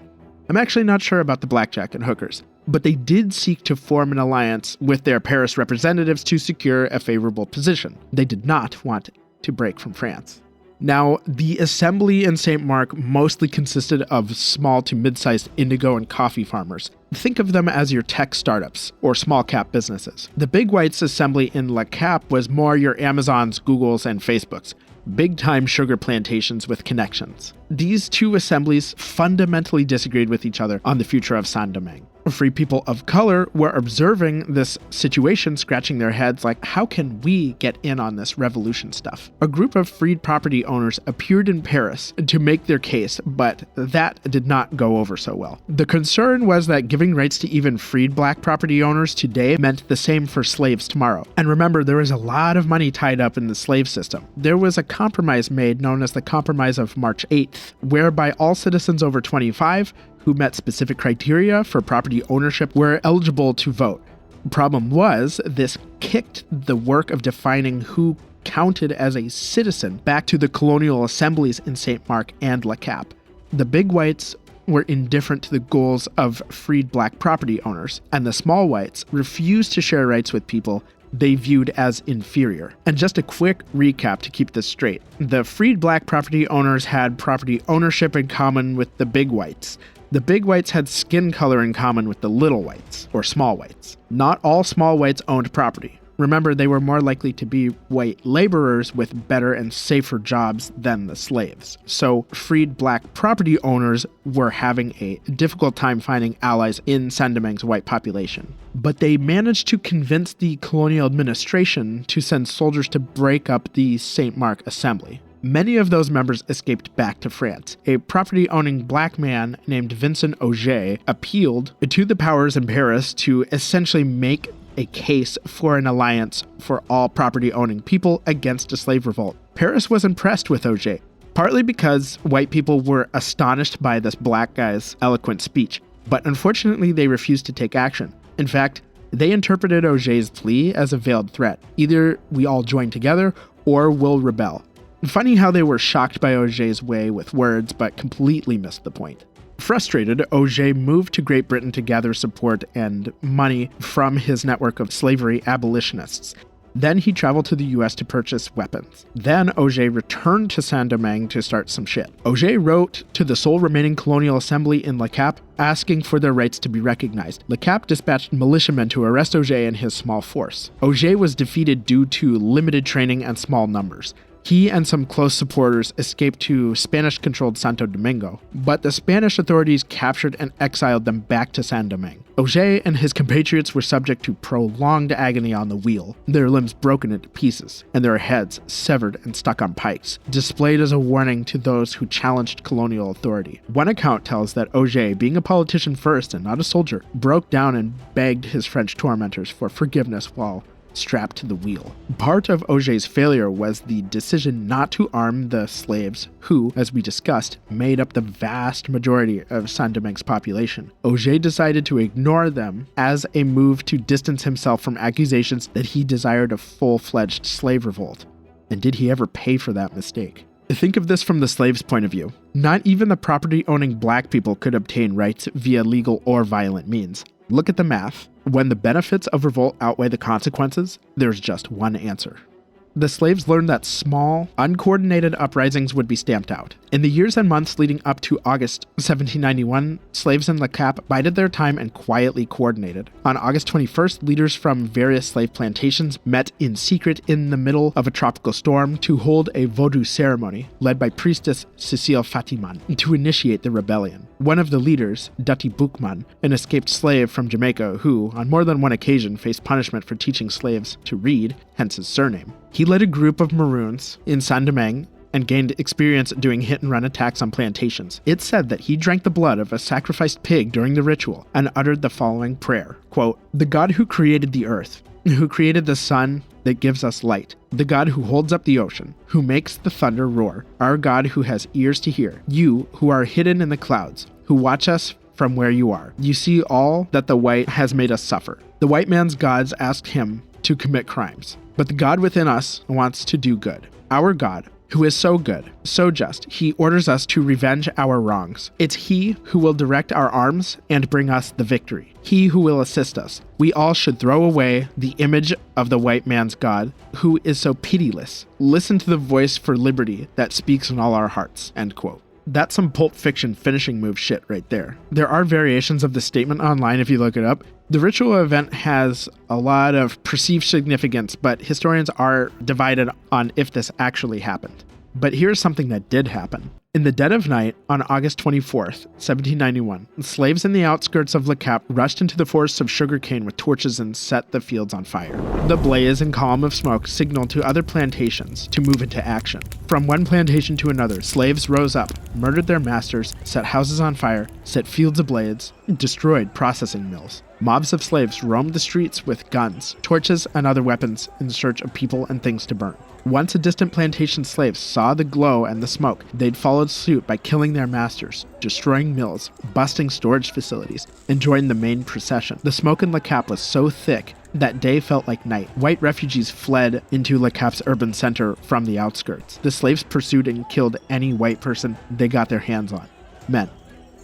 B: I'm actually not sure about the blackjack and hookers, but they did seek to form an alliance with their Paris representatives to secure a favorable position. They did not want to break from France. Now, the assembly in St. Mark mostly consisted of small to mid-sized indigo and coffee farmers. Think of them as your tech startups or small cap businesses. The big whites assembly in Le Cap was more your Amazons, Googles, and Facebooks. Big-time sugar plantations with connections. These two assemblies fundamentally disagreed with each other on the future of Saint-Domingue. Free people of color were observing this situation, scratching their heads like, how can we get in on this revolution stuff? A group of freed property owners appeared in Paris to make their case, but that did not go over so well. The concern was that giving rights to even freed black property owners today meant the same for slaves tomorrow. And remember, there was a lot of money tied up in the slave system. There was a compromise made known as the Compromise of March 8th, whereby all citizens over 25 who met specific criteria for property ownership were eligible to vote. The problem was, this kicked the work of defining who counted as a citizen back to the colonial assemblies in St. Mark and Le Cap. The big whites were indifferent to the goals of freed black property owners, and the small whites refused to share rights with people they viewed as inferior. And just a quick recap to keep this straight. The freed black property owners had property ownership in common with the big whites. The big whites had skin color in common with the little whites, or small whites. Not all small whites owned property. Remember, they were more likely to be white laborers with better and safer jobs than the slaves. So freed black property owners were having a difficult time finding allies in Saint-Domingue's white population. But they managed to convince the colonial administration to send soldiers to break up the St. Mark assembly. Many of those members escaped back to France. A property-owning black man named Vincent Auger appealed to the powers in Paris to essentially make a case for an alliance for all property-owning people against a slave revolt. Paris was impressed with Auger, partly because white people were astonished by this black guy's eloquent speech, but unfortunately they refused to take action. In fact, they interpreted Auger's plea as a veiled threat. Either we all join together or we'll rebel. Funny how they were shocked by Auger's way with words, but completely missed the point. Frustrated, Auger moved to Great Britain to gather support and money from his network of slavery abolitionists. Then he traveled to the US to purchase weapons. Then Auger returned to Saint-Domingue to start some shit. Auger wrote to the sole remaining colonial assembly in Le Cap, asking for their rights to be recognized. Le Cap dispatched militiamen to arrest Auger and his small force. Auger was defeated due to limited training and small numbers. He and some close supporters escaped to Spanish-controlled Santo Domingo, but the Spanish authorities captured and exiled them back to Saint-Domingue. Auger and his compatriots were subject to prolonged agony on the wheel, their limbs broken into pieces, and their heads severed and stuck on pikes, displayed as a warning to those who challenged colonial authority. One account tells that Auger, being a politician first and not a soldier, broke down and begged his French tormentors for forgiveness while strapped to the wheel. Part of Auger's failure was the decision not to arm the slaves who, as we discussed, made up the vast majority of Saint-Domingue's population. Auger decided to ignore them as a move to distance himself from accusations that he desired a full-fledged slave revolt. And did he ever pay for that mistake? Think of this from the slave's point of view. Not even the property-owning black people could obtain rights via legal or violent means. Look at the math. When the benefits of revolt outweigh the consequences, there's just one answer. The slaves learned that small, uncoordinated uprisings would be stamped out. In the years and months leading up to August 1791, slaves in Le Cap bided their time and quietly coordinated. On August 21st, leaders from various slave plantations met in secret in the middle of a tropical storm to hold a Vodou ceremony, led by priestess Cecile Fatiman, to initiate the rebellion. One of the leaders, Dutty Boukman, an escaped slave from Jamaica who, on more than one occasion, faced punishment for teaching slaves to read, hence his surname. He led a group of Maroons in Saint-Domingue and gained experience doing hit-and-run attacks on plantations. It's said that he drank the blood of a sacrificed pig during the ritual and uttered the following prayer, quote, "The God who created the earth, who created the sun that gives us light, the God who holds up the ocean, who makes the thunder roar, our God who has ears to hear, you who are hidden in the clouds, who watch us from where you are. You see all that the white has made us suffer. The white man's gods asked him to commit crimes, but the God within us wants to do good. Our God, who is so good, so just, he orders us to revenge our wrongs. It's he who will direct our arms and bring us the victory. He who will assist us. We all should throw away the image of the white man's God, who is so pitiless. Listen to the voice for liberty that speaks in all our hearts." End quote. That's some Pulp Fiction finishing move shit right there. There are variations of the statement online if you look it up. The ritual event has a lot of perceived significance, but historians are divided on if this actually happened. But here's something that did happen. In the dead of night, on August 24th, 1791, slaves in the outskirts of Le Cap rushed into the forests of sugarcane with torches and set the fields on fire. The blaze and column of smoke signaled to other plantations to move into action. From one plantation to another, slaves rose up, murdered their masters, set houses on fire, set fields ablaze, destroyed processing mills. Mobs of slaves roamed the streets with guns, torches, and other weapons in search of people and things to burn. Once a distant plantation slaves saw the glow and the smoke, they'd followed suit by killing their masters, destroying mills, busting storage facilities, and joined the main procession. The smoke in Le Cap was so thick that day felt like night. White refugees fled into Le Cap's urban center from the outskirts. The slaves pursued and killed any white person they got their hands on. Men,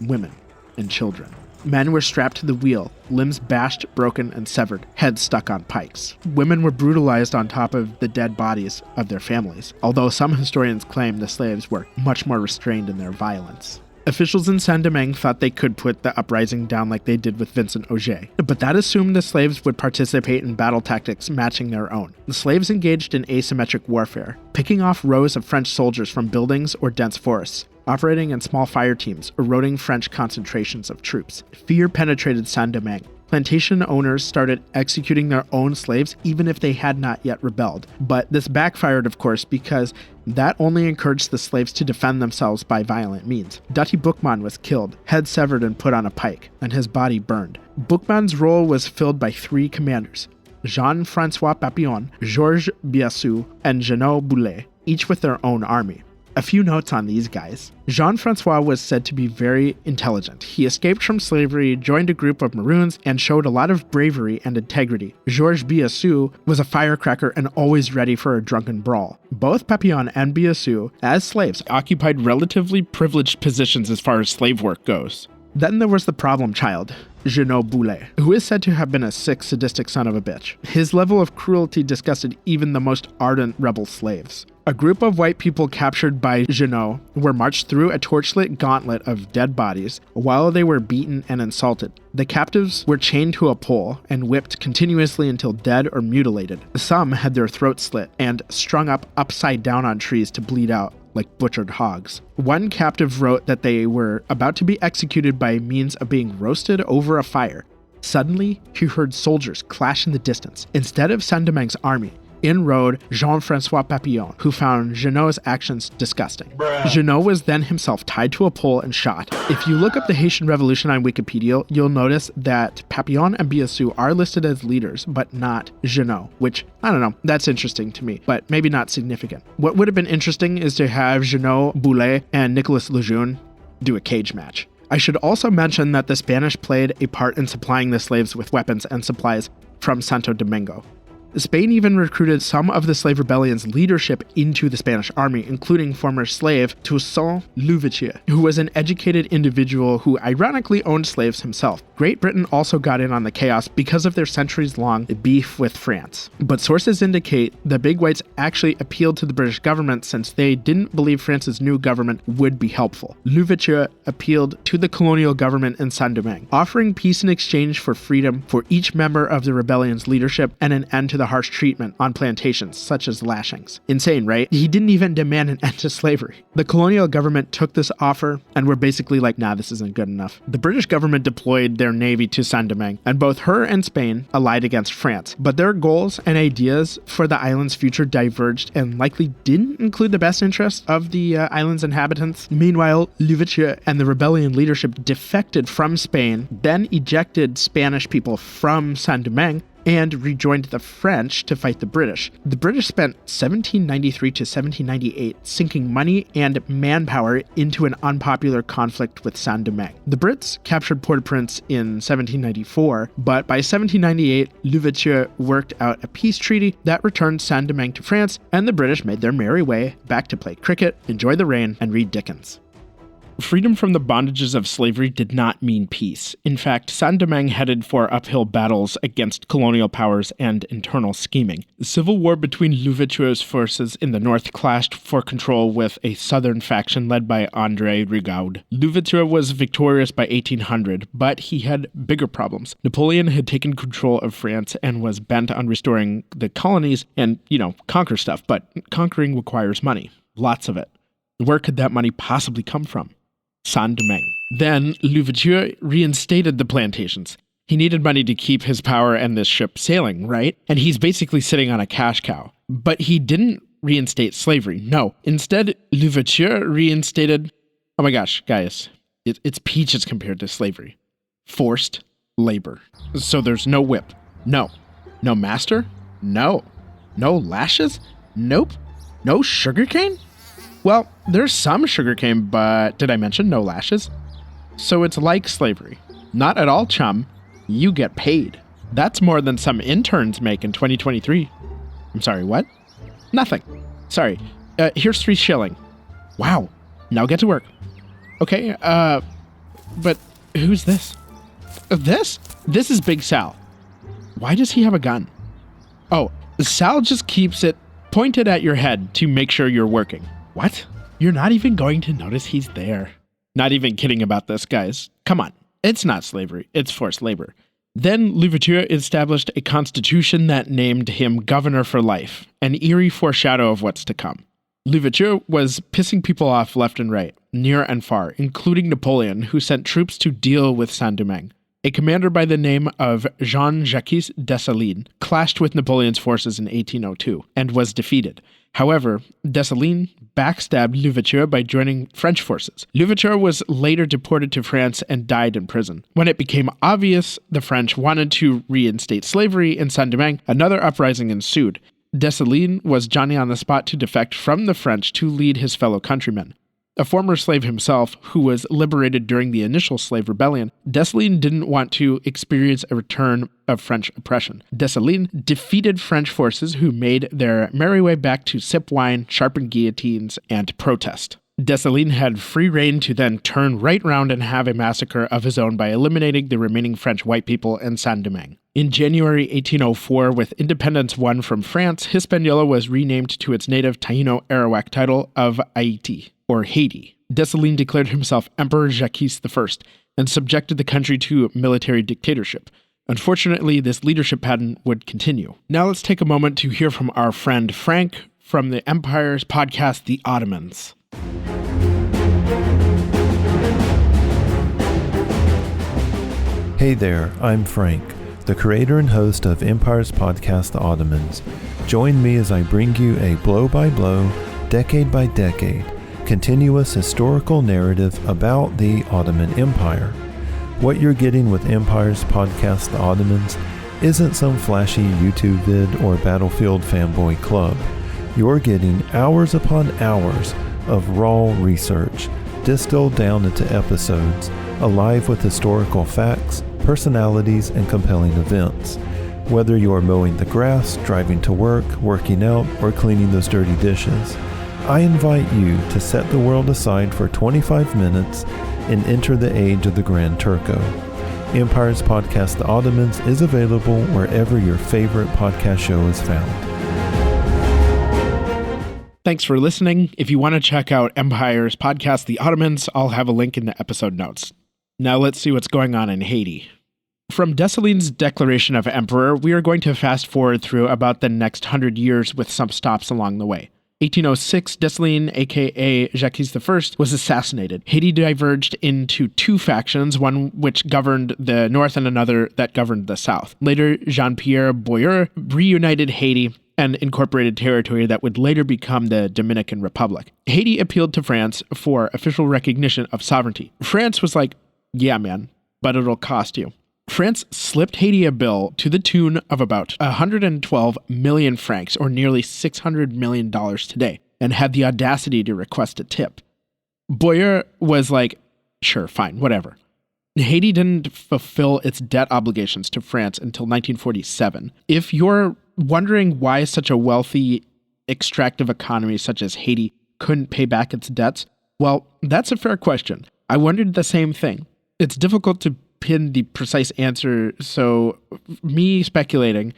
B: women, and children. Men were strapped to the wheel, limbs bashed, broken, and severed, heads stuck on pikes. Women were brutalized on top of the dead bodies of their families, although some historians claim the slaves were much more restrained in their violence. Officials in Saint-Domingue thought they could put the uprising down like they did with Vincent Auger, but that assumed the slaves would participate in battle tactics matching their own. The slaves engaged in asymmetric warfare, picking off rows of French soldiers from buildings or dense forests, operating in small fire teams, eroding French concentrations of troops. Fear penetrated Saint-Domingue. Plantation owners started executing their own slaves even if they had not yet rebelled. But this backfired, of course, because that only encouraged the slaves to defend themselves by violent means. Dutty Boukman was killed, head severed and put on a pike, and his body burned. Boukman's role was filled by three commanders: Jean-Francois Papillon, Georges Biassou, and Jeannot Boulet, each with their own army. A few notes on these guys. Jean-Francois was said to be very intelligent. He escaped from slavery, joined a group of Maroons, and showed a lot of bravery and integrity. Georges Biassou was a firecracker and always ready for a drunken brawl. Both Papillon and Biassou, as slaves, occupied relatively privileged positions as far as slave work goes. Then there was the problem child, Jeannot Boulet, who is said to have been a sick, sadistic son of a bitch. His level of cruelty disgusted even the most ardent rebel slaves. A group of white people captured by Jeannot were marched through a torchlit gauntlet of dead bodies while they were beaten and insulted. The captives were chained to a pole and whipped continuously until dead or mutilated. Some had their throats slit and strung up upside down on trees to bleed out like butchered hogs. One captive wrote that they were about to be executed by means of being roasted over a fire. Suddenly, he heard soldiers clash in the distance. Instead of Saint-Domingue's army, in rode Jean-Francois Papillon, who found Jeannot's actions disgusting. Jeannot was then himself tied to a pole and shot. If you look up the Haitian Revolution on Wikipedia, you'll notice that Papillon and Biassou are listed as leaders, but not Jeannot, which, I don't know, that's interesting to me, but maybe not significant. What would have been interesting is to have Jeannot Boulet and Nicolas Lejeune do a cage match. I should also mention that the Spanish played a part in supplying the slaves with weapons and supplies from Santo Domingo. Spain even recruited some of the slave rebellion's leadership into the Spanish army, including former slave Toussaint Louverture, who was an educated individual who ironically owned slaves himself. Great Britain also got in on the chaos because of their centuries-long beef with France. But sources indicate the big whites actually appealed to the British government since they didn't believe France's new government would be helpful. Louverture appealed to the colonial government in Saint-Domingue, offering peace in exchange for freedom for each member of the rebellion's leadership and an end to the harsh treatment on plantations, such as lashings. Insane, right? He didn't even demand an end to slavery. The colonial government took this offer and were basically like, nah, this isn't good enough. The British government deployed their navy to Saint-Domingue, and both her and Spain allied against France. But their goals and ideas for the island's future diverged and likely didn't include the best interests of the island's inhabitants. Meanwhile, Louverture and the rebellion leadership defected from Spain, then ejected Spanish people from Saint-Domingue, and rejoined the French to fight the British. The British spent 1793 to 1798 sinking money and manpower into an unpopular conflict with Saint-Domingue. The Brits captured Port-au-Prince in 1794, but by 1798, Louverture worked out a peace treaty that returned Saint-Domingue to France, and the British made their merry way back to play cricket, enjoy the rain, and read Dickens. Freedom from the bondages of slavery did not mean peace. In fact, Saint-Domingue headed for uphill battles against colonial powers and internal scheming. The civil war between Louverture's forces in the north clashed for control with a southern faction led by André Rigaud. Louverture was victorious by 1800, but he had bigger problems. Napoleon had taken control of France and was bent on restoring the colonies and, conquer stuff, but conquering requires money. Lots of it. Where could that money possibly come from? Saint-Domingue. Then, Louverture reinstated the plantations. He needed money to keep his power and this ship sailing, right? And he's basically sitting on a cash cow. But he didn't reinstate slavery, no. Instead, Louverture reinstated, oh my gosh, guys, it's peaches compared to slavery. Forced labor. So there's no whip. No. No master? No. No lashes? Nope. No sugarcane? Well, there's some sugarcane, but did I mention no lashes? So it's like slavery. Not at all, chum. You get paid. That's more than some interns make in 2023. I'm sorry, what? Nothing. Sorry. Here's 3 shilling. Wow. Now get to work. Okay, but who's this? This? This is Big Sal. Why does he have a gun? Oh, Sal just keeps it pointed at your head to make sure you're working. What? You're not even going to notice he's there. Not even kidding about this, guys. Come on. It's not slavery. It's forced labor. Then Louverture established a constitution that named him governor for life, an eerie foreshadow of what's to come. Louverture was pissing people off left and right, near and far, including Napoleon, who sent troops to deal with Saint-Domingue. A commander by the name of Jean-Jacques Dessalines clashed with Napoleon's forces in 1802 and was defeated. However, Dessalines backstabbed Louverture by joining French forces. Louverture was later deported to France and died in prison. When it became obvious the French wanted to reinstate slavery in Saint-Domingue, another uprising ensued. Dessalines was Johnny on the spot to defect from the French to lead his fellow countrymen. A former slave himself, who was liberated during the initial slave rebellion, Dessalines didn't want to experience a return of French oppression. Dessalines defeated French forces who made their merry way back to sip wine, sharpen guillotines, and protest. Dessalines had free rein to then turn right round and have a massacre of his own by eliminating the remaining French white people in Saint-Domingue. In January 1804, with independence won from France, Hispaniola was renamed to its native Taino-Arawak title of Haiti, or Haiti. Dessalines declared himself Emperor Jacques I and subjected the country to military dictatorship. Unfortunately, this leadership pattern would continue. Now let's take a moment to hear from our friend Frank from the Empire's podcast, The Ottomans.
D: Hey there, I'm Frank, the creator and host of Empire's podcast, The Ottomans. Join me as I bring you a blow-by-blow, decade-by-decade, continuous historical narrative about the Ottoman Empire. What you're getting with Empire's podcast, The Ottomans, isn't some flashy YouTube vid or Battlefield fanboy club. You're getting hours upon hours of raw research, distilled down into episodes, alive with historical facts, personalities, and compelling events. Whether you're mowing the grass, driving to work, working out, or cleaning those dirty dishes, I invite you to set the world aside for 25 minutes and enter the age of the Grand Turco. Empire's podcast, The Ottomans, is available wherever your favorite podcast show is found.
B: Thanks for listening. If you want to check out Empire's podcast, The Ottomans, I'll have a link in the episode notes. Now let's see what's going on in Haiti. From Dessalines' declaration of emperor, we are going to fast forward through about the next 100 years with some stops along the way. 1806, Dessalines, aka Jacques I, was assassinated. Haiti diverged into two factions, one which governed the north and another that governed the south. Later, Jean-Pierre Boyer reunited Haiti and incorporated territory that would later become the Dominican Republic. Haiti appealed to France for official recognition of sovereignty. France was like, yeah, man, but it'll cost you. France slipped Haiti a bill to the tune of about 112 million francs, or nearly $600 million today, and had the audacity to request a tip. Boyer was like, sure, fine, whatever. Haiti didn't fulfill its debt obligations to France until 1947. If you're wondering why such a wealthy, extractive economy such as Haiti couldn't pay back its debts, well, that's a fair question. I wondered the same thing. It's difficult to pin the precise answer, so me speculating,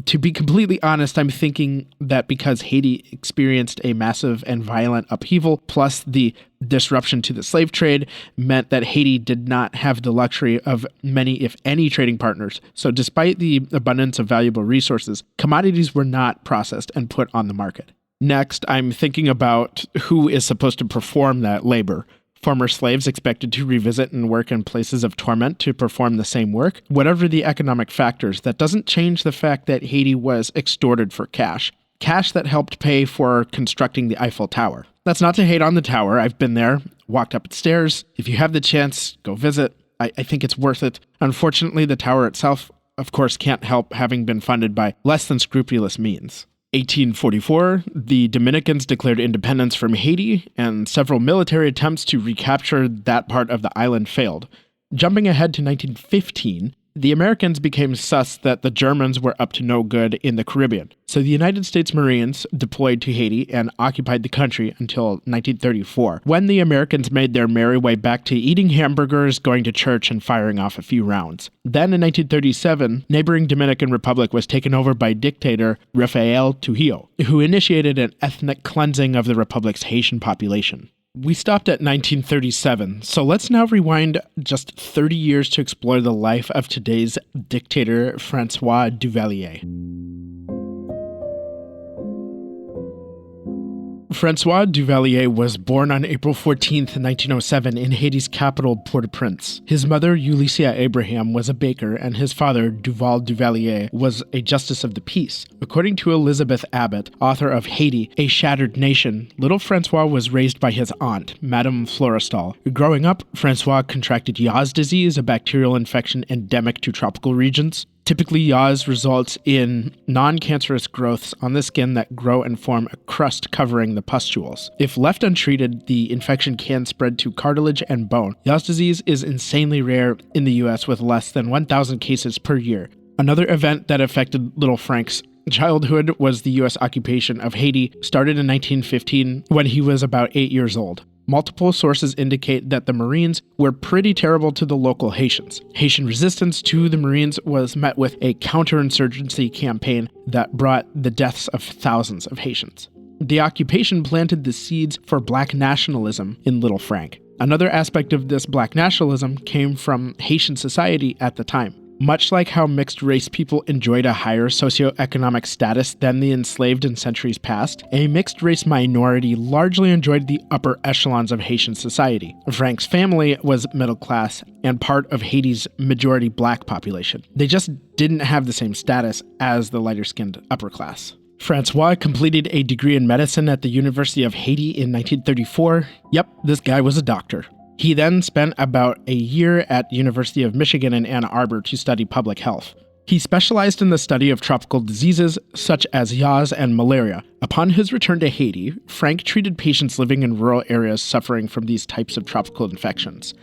B: to be completely honest, I'm thinking that because Haiti experienced a massive and violent upheaval, plus the disruption to the slave trade, meant that Haiti did not have the luxury of many, if any, trading partners. So despite the abundance of valuable resources, commodities were not processed and put on the market. Next, I'm thinking about who is supposed to perform that labor. Former slaves expected to revisit and work in places of torment to perform the same work. Whatever the economic factors, that doesn't change the fact that Haiti was extorted for cash. Cash that helped pay for constructing the Eiffel Tower. That's not to hate on the tower. I've been there, walked up its stairs. If you have the chance, go visit. I think it's worth it. Unfortunately, the tower itself, of course, can't help having been funded by less than scrupulous means. 1844, the Dominicans declared independence from Haiti, and several military attempts to recapture that part of the island failed. Jumping ahead to 1915, the Americans became sus that the Germans were up to no good in the Caribbean. So the United States Marines deployed to Haiti and occupied the country until 1934, when the Americans made their merry way back to eating hamburgers, going to church, and firing off a few rounds. Then in 1937, neighboring Dominican Republic was taken over by dictator Rafael Trujillo, who initiated an ethnic cleansing of the republic's Haitian population. We stopped at 1937, so let's now rewind just 30 years to explore the life of today's dictator, Francois Duvalier. Francois Duvalier was born on April 14, 1907 in Haiti's capital, Port-au-Prince. His mother, Ulyssa Abraham, was a baker, and his father, Duval Duvalier, was a justice of the peace. According to Elizabeth Abbott, author of Haiti, A Shattered Nation, little Francois was raised by his aunt, Madame Florestal. Growing up, Francois contracted Yaz disease, a bacterial infection endemic to tropical regions. Typically, Yaz results in non-cancerous growths on the skin that grow and form a crust covering the pustules. If left untreated, the infection can spread to cartilage and bone. Yaz disease is insanely rare in the U.S. with less than 1,000 cases per year. Another event that affected little Frank's childhood was the U.S. occupation of Haiti, started in 1915 when he was about 8 years old. Multiple sources indicate that the Marines were pretty terrible to the local Haitians. Haitian resistance to the Marines was met with a counterinsurgency campaign that brought the deaths of thousands of Haitians. The occupation planted the seeds for black nationalism in Little Frank. Another aspect of this black nationalism came from Haitian society at the time. Much like how mixed-race people enjoyed a higher socioeconomic status than the enslaved in centuries past, a mixed-race minority largely enjoyed the upper echelons of Haitian society. Frank's family was middle class and part of Haiti's majority black population. They just didn't have the same status as the lighter-skinned upper class. Francois completed a degree in medicine at the University of Haiti in 1934. Yep, this guy was a doctor. He then spent about a year at University of Michigan in Ann Arbor to study public health. He specialized in the study of tropical diseases such as yaws and malaria. Upon his return to Haiti, Frank treated patients living in rural areas suffering from these types of tropical infections.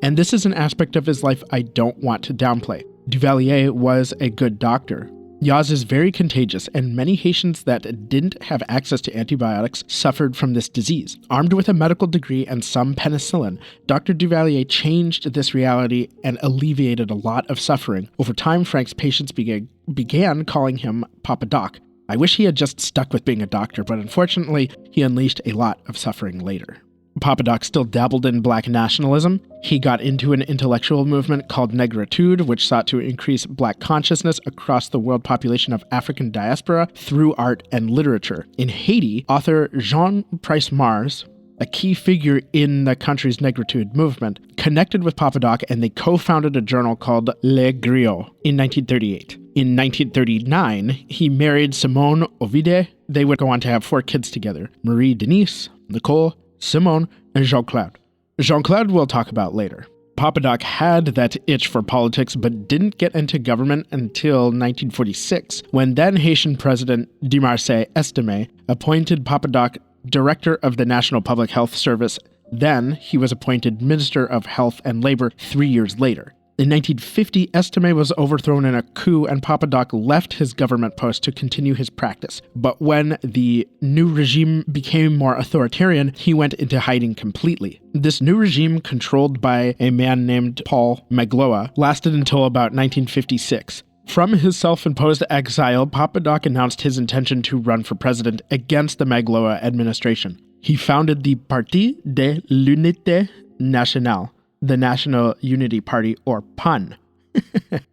B: And this is an aspect of his life I don't want to downplay. Duvalier was a good doctor. Yaws is very contagious, and many Haitians that didn't have access to antibiotics suffered from this disease. Armed with a medical degree and some penicillin, Dr. Duvalier changed this reality and alleviated a lot of suffering. Over time, Frank's patients began calling him Papa Doc. I wish he had just stuck with being a doctor, but unfortunately, he unleashed a lot of suffering later. Papa Doc still dabbled in black nationalism. He got into an intellectual movement called Negritude, which sought to increase black consciousness across the world population of African diaspora through art and literature. In Haiti, author Jean Price Mars, a key figure in the country's Negritude movement, connected with Papa Doc, and they co-founded a journal called Le Griot in 1938. In 1939, he married Simone Ovide. They would go on to have 4 kids together: Marie Denise, Nicole, Simone, and Jean-Claude. Jean-Claude we'll talk about later. Papa Doc had that itch for politics, but didn't get into government until 1946, when then Haitian President Demarçay Estime appointed Papa Doc director of the National Public Health Service. Then he was appointed Minister of Health and Labor 3 years later. In 1950, Estime was overthrown in a coup, and Papa Doc left his government post to continue his practice. But when the new regime became more authoritarian, he went into hiding completely. This new regime, controlled by a man named Paul Magloire, lasted until about 1956. From his self-imposed exile, Papa Doc announced his intention to run for president against the Magloire administration. He founded the Parti de l'Unité Nationale, the National Unity Party, or PUN,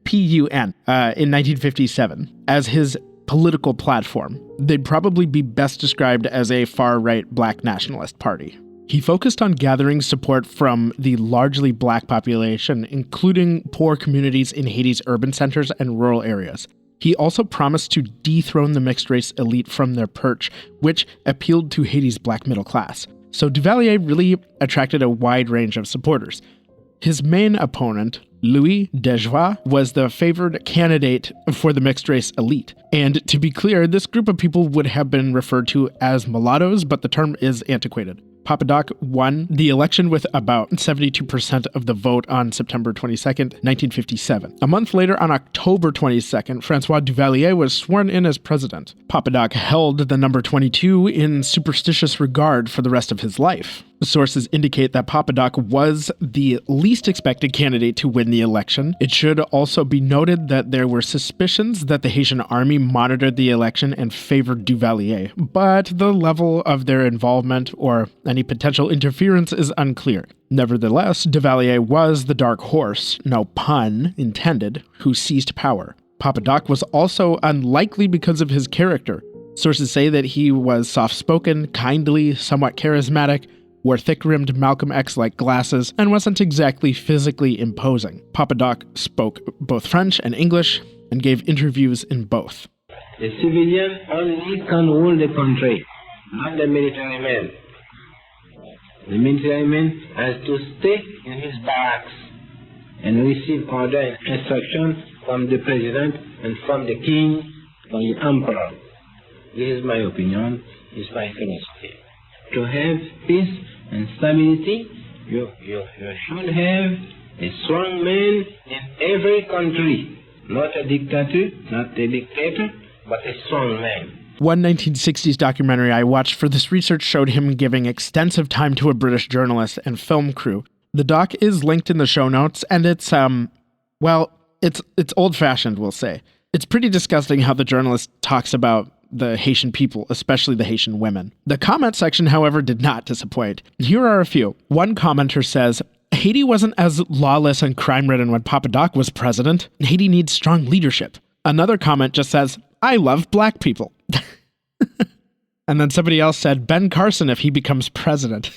B: P-U-N, in 1957, as his political platform. They'd probably be best described as a far-right black nationalist party. He focused on gathering support from the largely black population, including poor communities in Haiti's urban centers and rural areas. He also promised to dethrone the mixed-race elite from their perch, which appealed to Haiti's black middle class. So Duvalier really attracted a wide range of supporters. His main opponent, Louis Dejoie, was the favored candidate for the mixed-race elite. And to be clear, this group of people would have been referred to as mulattoes, but the term is antiquated. Papa Doc won the election with about 72% of the vote on September 22nd, 1957. A month later, on October 22nd, Francois Duvalier was sworn in as president. Papa Doc held the number 22 in superstitious regard for the rest of his life. Sources indicate that Papa Doc was the least expected candidate to win the election. It should also be noted that there were suspicions that the Haitian army monitored the election and favored Duvalier, but the level of their involvement or any potential interference is unclear. Nevertheless, Duvalier was the dark horse, no pun intended, who seized power. Papa Doc was also unlikely because of his character. Sources say that he was soft-spoken, kindly, somewhat charismatic, wore thick-rimmed Malcolm X-like glasses, and wasn't exactly physically imposing. Papa Doc spoke both French and English, and gave interviews in both.
E: The civilian only can rule the country, not the military man. The military man has to stay in his barracks and receive order and instruction from the president and from the king, from the emperor. This is my opinion, this is my philosophy. To have peace and stability, you should have a strong man in every country. Not a dictator, but a strong man.
B: One 1960s documentary I watched for this research showed him giving extensive time to a British journalist and film crew. The doc is linked in the show notes, and it's old-fashioned, we'll say. It's pretty disgusting how the journalist talks about the Haitian people, especially the Haitian women. The comment section, however, did not disappoint. Here are a few. One commenter says, Haiti wasn't as lawless and crime-ridden when Papa Doc was president. Haiti needs strong leadership. Another comment just says, I love black people. And then somebody else said, Ben Carson if he becomes president.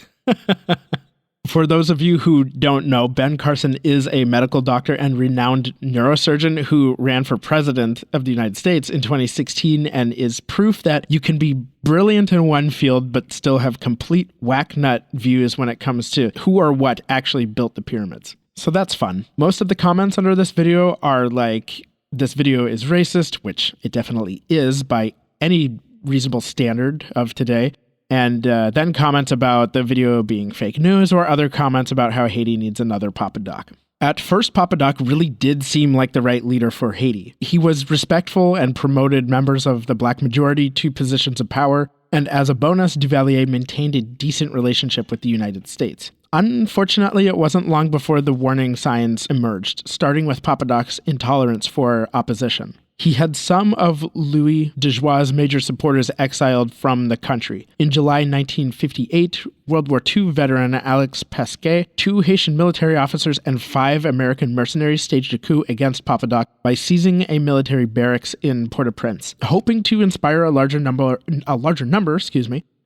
B: For those of you who don't know, Ben Carson is a medical doctor and renowned neurosurgeon who ran for president of the United States in 2016 and is proof that you can be brilliant in one field but still have complete whack-nut views when it comes to who or what actually built the pyramids. So that's fun. Most of the comments under this video are like, this video is racist, which it definitely is by any reasonable standard of today. And then comments about the video being fake news or other comments about how Haiti needs another Papa Doc. At first, Papa Doc really did seem like the right leader for Haiti. He was respectful and promoted members of the black majority to positions of power, and as a bonus, Duvalier maintained a decent relationship with the United States. Unfortunately, it wasn't long before the warning signs emerged, starting with Papa Doc's intolerance for opposition. He had some of Louis de Joie's major supporters exiled from the country. In July 1958, World War II veteran Alex Pesquet, 2 Haitian military officers, and 5 American mercenaries staged a coup against Papa Doc by seizing a military barracks in Port-au-Prince, hoping to inspire a larger number,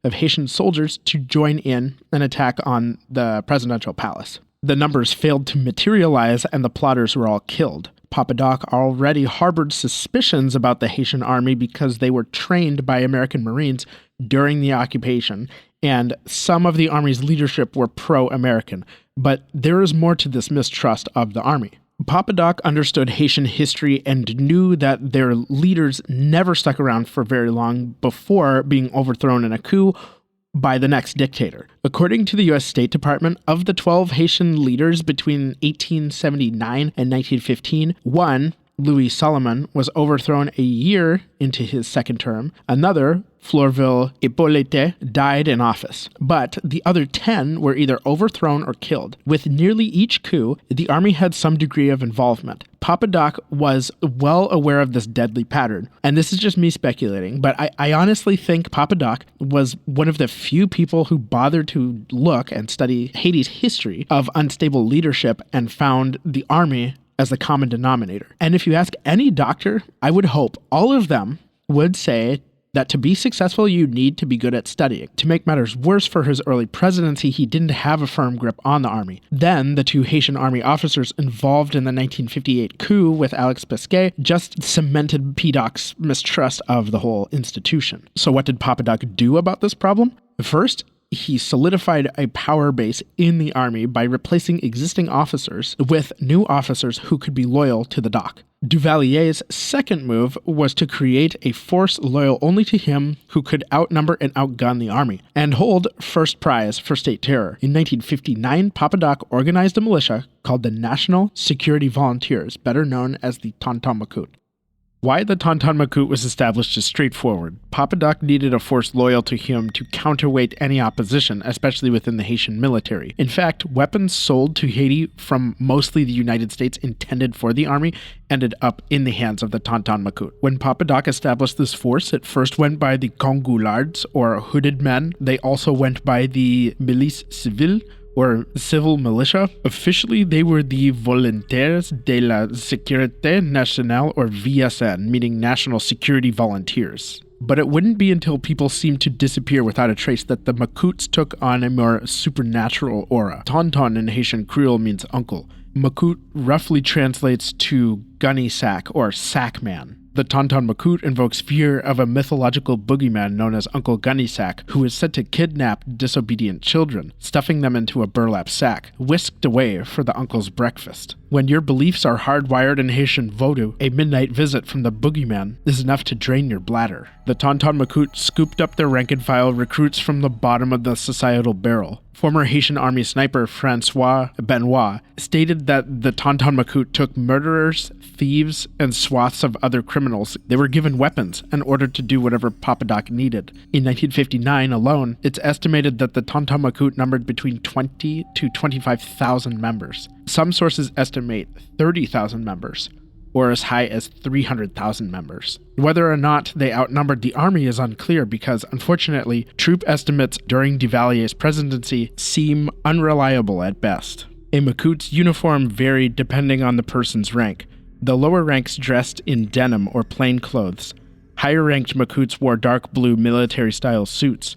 B: of Haitian soldiers to join in an attack on the presidential palace. The numbers failed to materialize, and the plotters were all killed. Papa Doc already harbored suspicions about the Haitian army because they were trained by American Marines during the occupation, and some of the army's leadership were pro-American. But there is more to this mistrust of the army. Papa Doc understood Haitian history and knew that their leaders never stuck around for very long before being overthrown in a coup by the next dictator. According to the U.S. State Department, of the 12 Haitian leaders between 1879 and 1915, one, Louis Solomon, was overthrown a year into his second term. Another, Florville Hippolyte, died in office. But the other 10 were either overthrown or killed. With nearly each coup, the army had some degree of involvement. Papa Doc was well aware of this deadly pattern. And this is just me speculating, but I honestly think Papa Doc was one of the few people who bothered to look and study Haiti's history of unstable leadership and found the army as the common denominator. And if you ask any doctor, I would hope all of them would say that to be successful, you need to be good at studying. To make matters worse, for his early presidency, he didn't have a firm grip on the army. Then, the 2 Haitian army officers involved in the 1958 coup with Alex Pesquet just cemented P-Doc's mistrust of the whole institution. So what did Papa Doc do about this problem? First, he solidified a power base in the army by replacing existing officers with new officers who could be loyal to the Doc. Duvalier's second move was to create a force loyal only to him who could outnumber and outgun the army, and hold first prize for state terror. In 1959, Papa Doc organized a militia called the National Security Volunteers, better known as the Tonton Macoute. Why the Tonton Macoute was established is straightforward. Papa Doc needed a force loyal to him to counterweight any opposition, especially within the Haitian military. In fact, weapons sold to Haiti from mostly the United States intended for the army ended up in the hands of the Tonton Macoute. When Papa Doc established this force, it first went by the Congoulards, or hooded men. They also went by the Milice Civile, or civil militia. Officially, they were the Volontaires de la Sécurité Nationale, or VSN, meaning National Security Volunteers. But it wouldn't be until people seemed to disappear without a trace that the Macoutes took on a more supernatural aura. Tonton in Haitian Creole means uncle. Macoute roughly translates to gunny sack or sack man. The Tonton Macoute invokes fear of a mythological boogeyman known as Uncle Gunnysack, who is said to kidnap disobedient children, stuffing them into a burlap sack, whisked away for the uncle's breakfast. When your beliefs are hardwired in Haitian Vodou, a midnight visit from the boogeyman is enough to drain your bladder. The Tonton Macoute scooped up their rank-and-file recruits from the bottom of the societal barrel. Former Haitian Army sniper Francois Benoit stated that the Tonton Macoute took murderers, thieves, and swaths of other criminals. They were given weapons and ordered to do whatever Papa Doc needed. In 1959 alone, it's estimated that the Tonton Macoute numbered between 20 to 25,000 members. Some sources estimate 30,000 members, or as high as 300,000 members. Whether or not they outnumbered the army is unclear because, unfortunately, troop estimates during Duvalier's presidency seem unreliable at best. A Macoute's uniform varied depending on the person's rank. The lower ranks dressed in denim or plain clothes. Higher-ranked Macoutes wore dark blue military-style suits,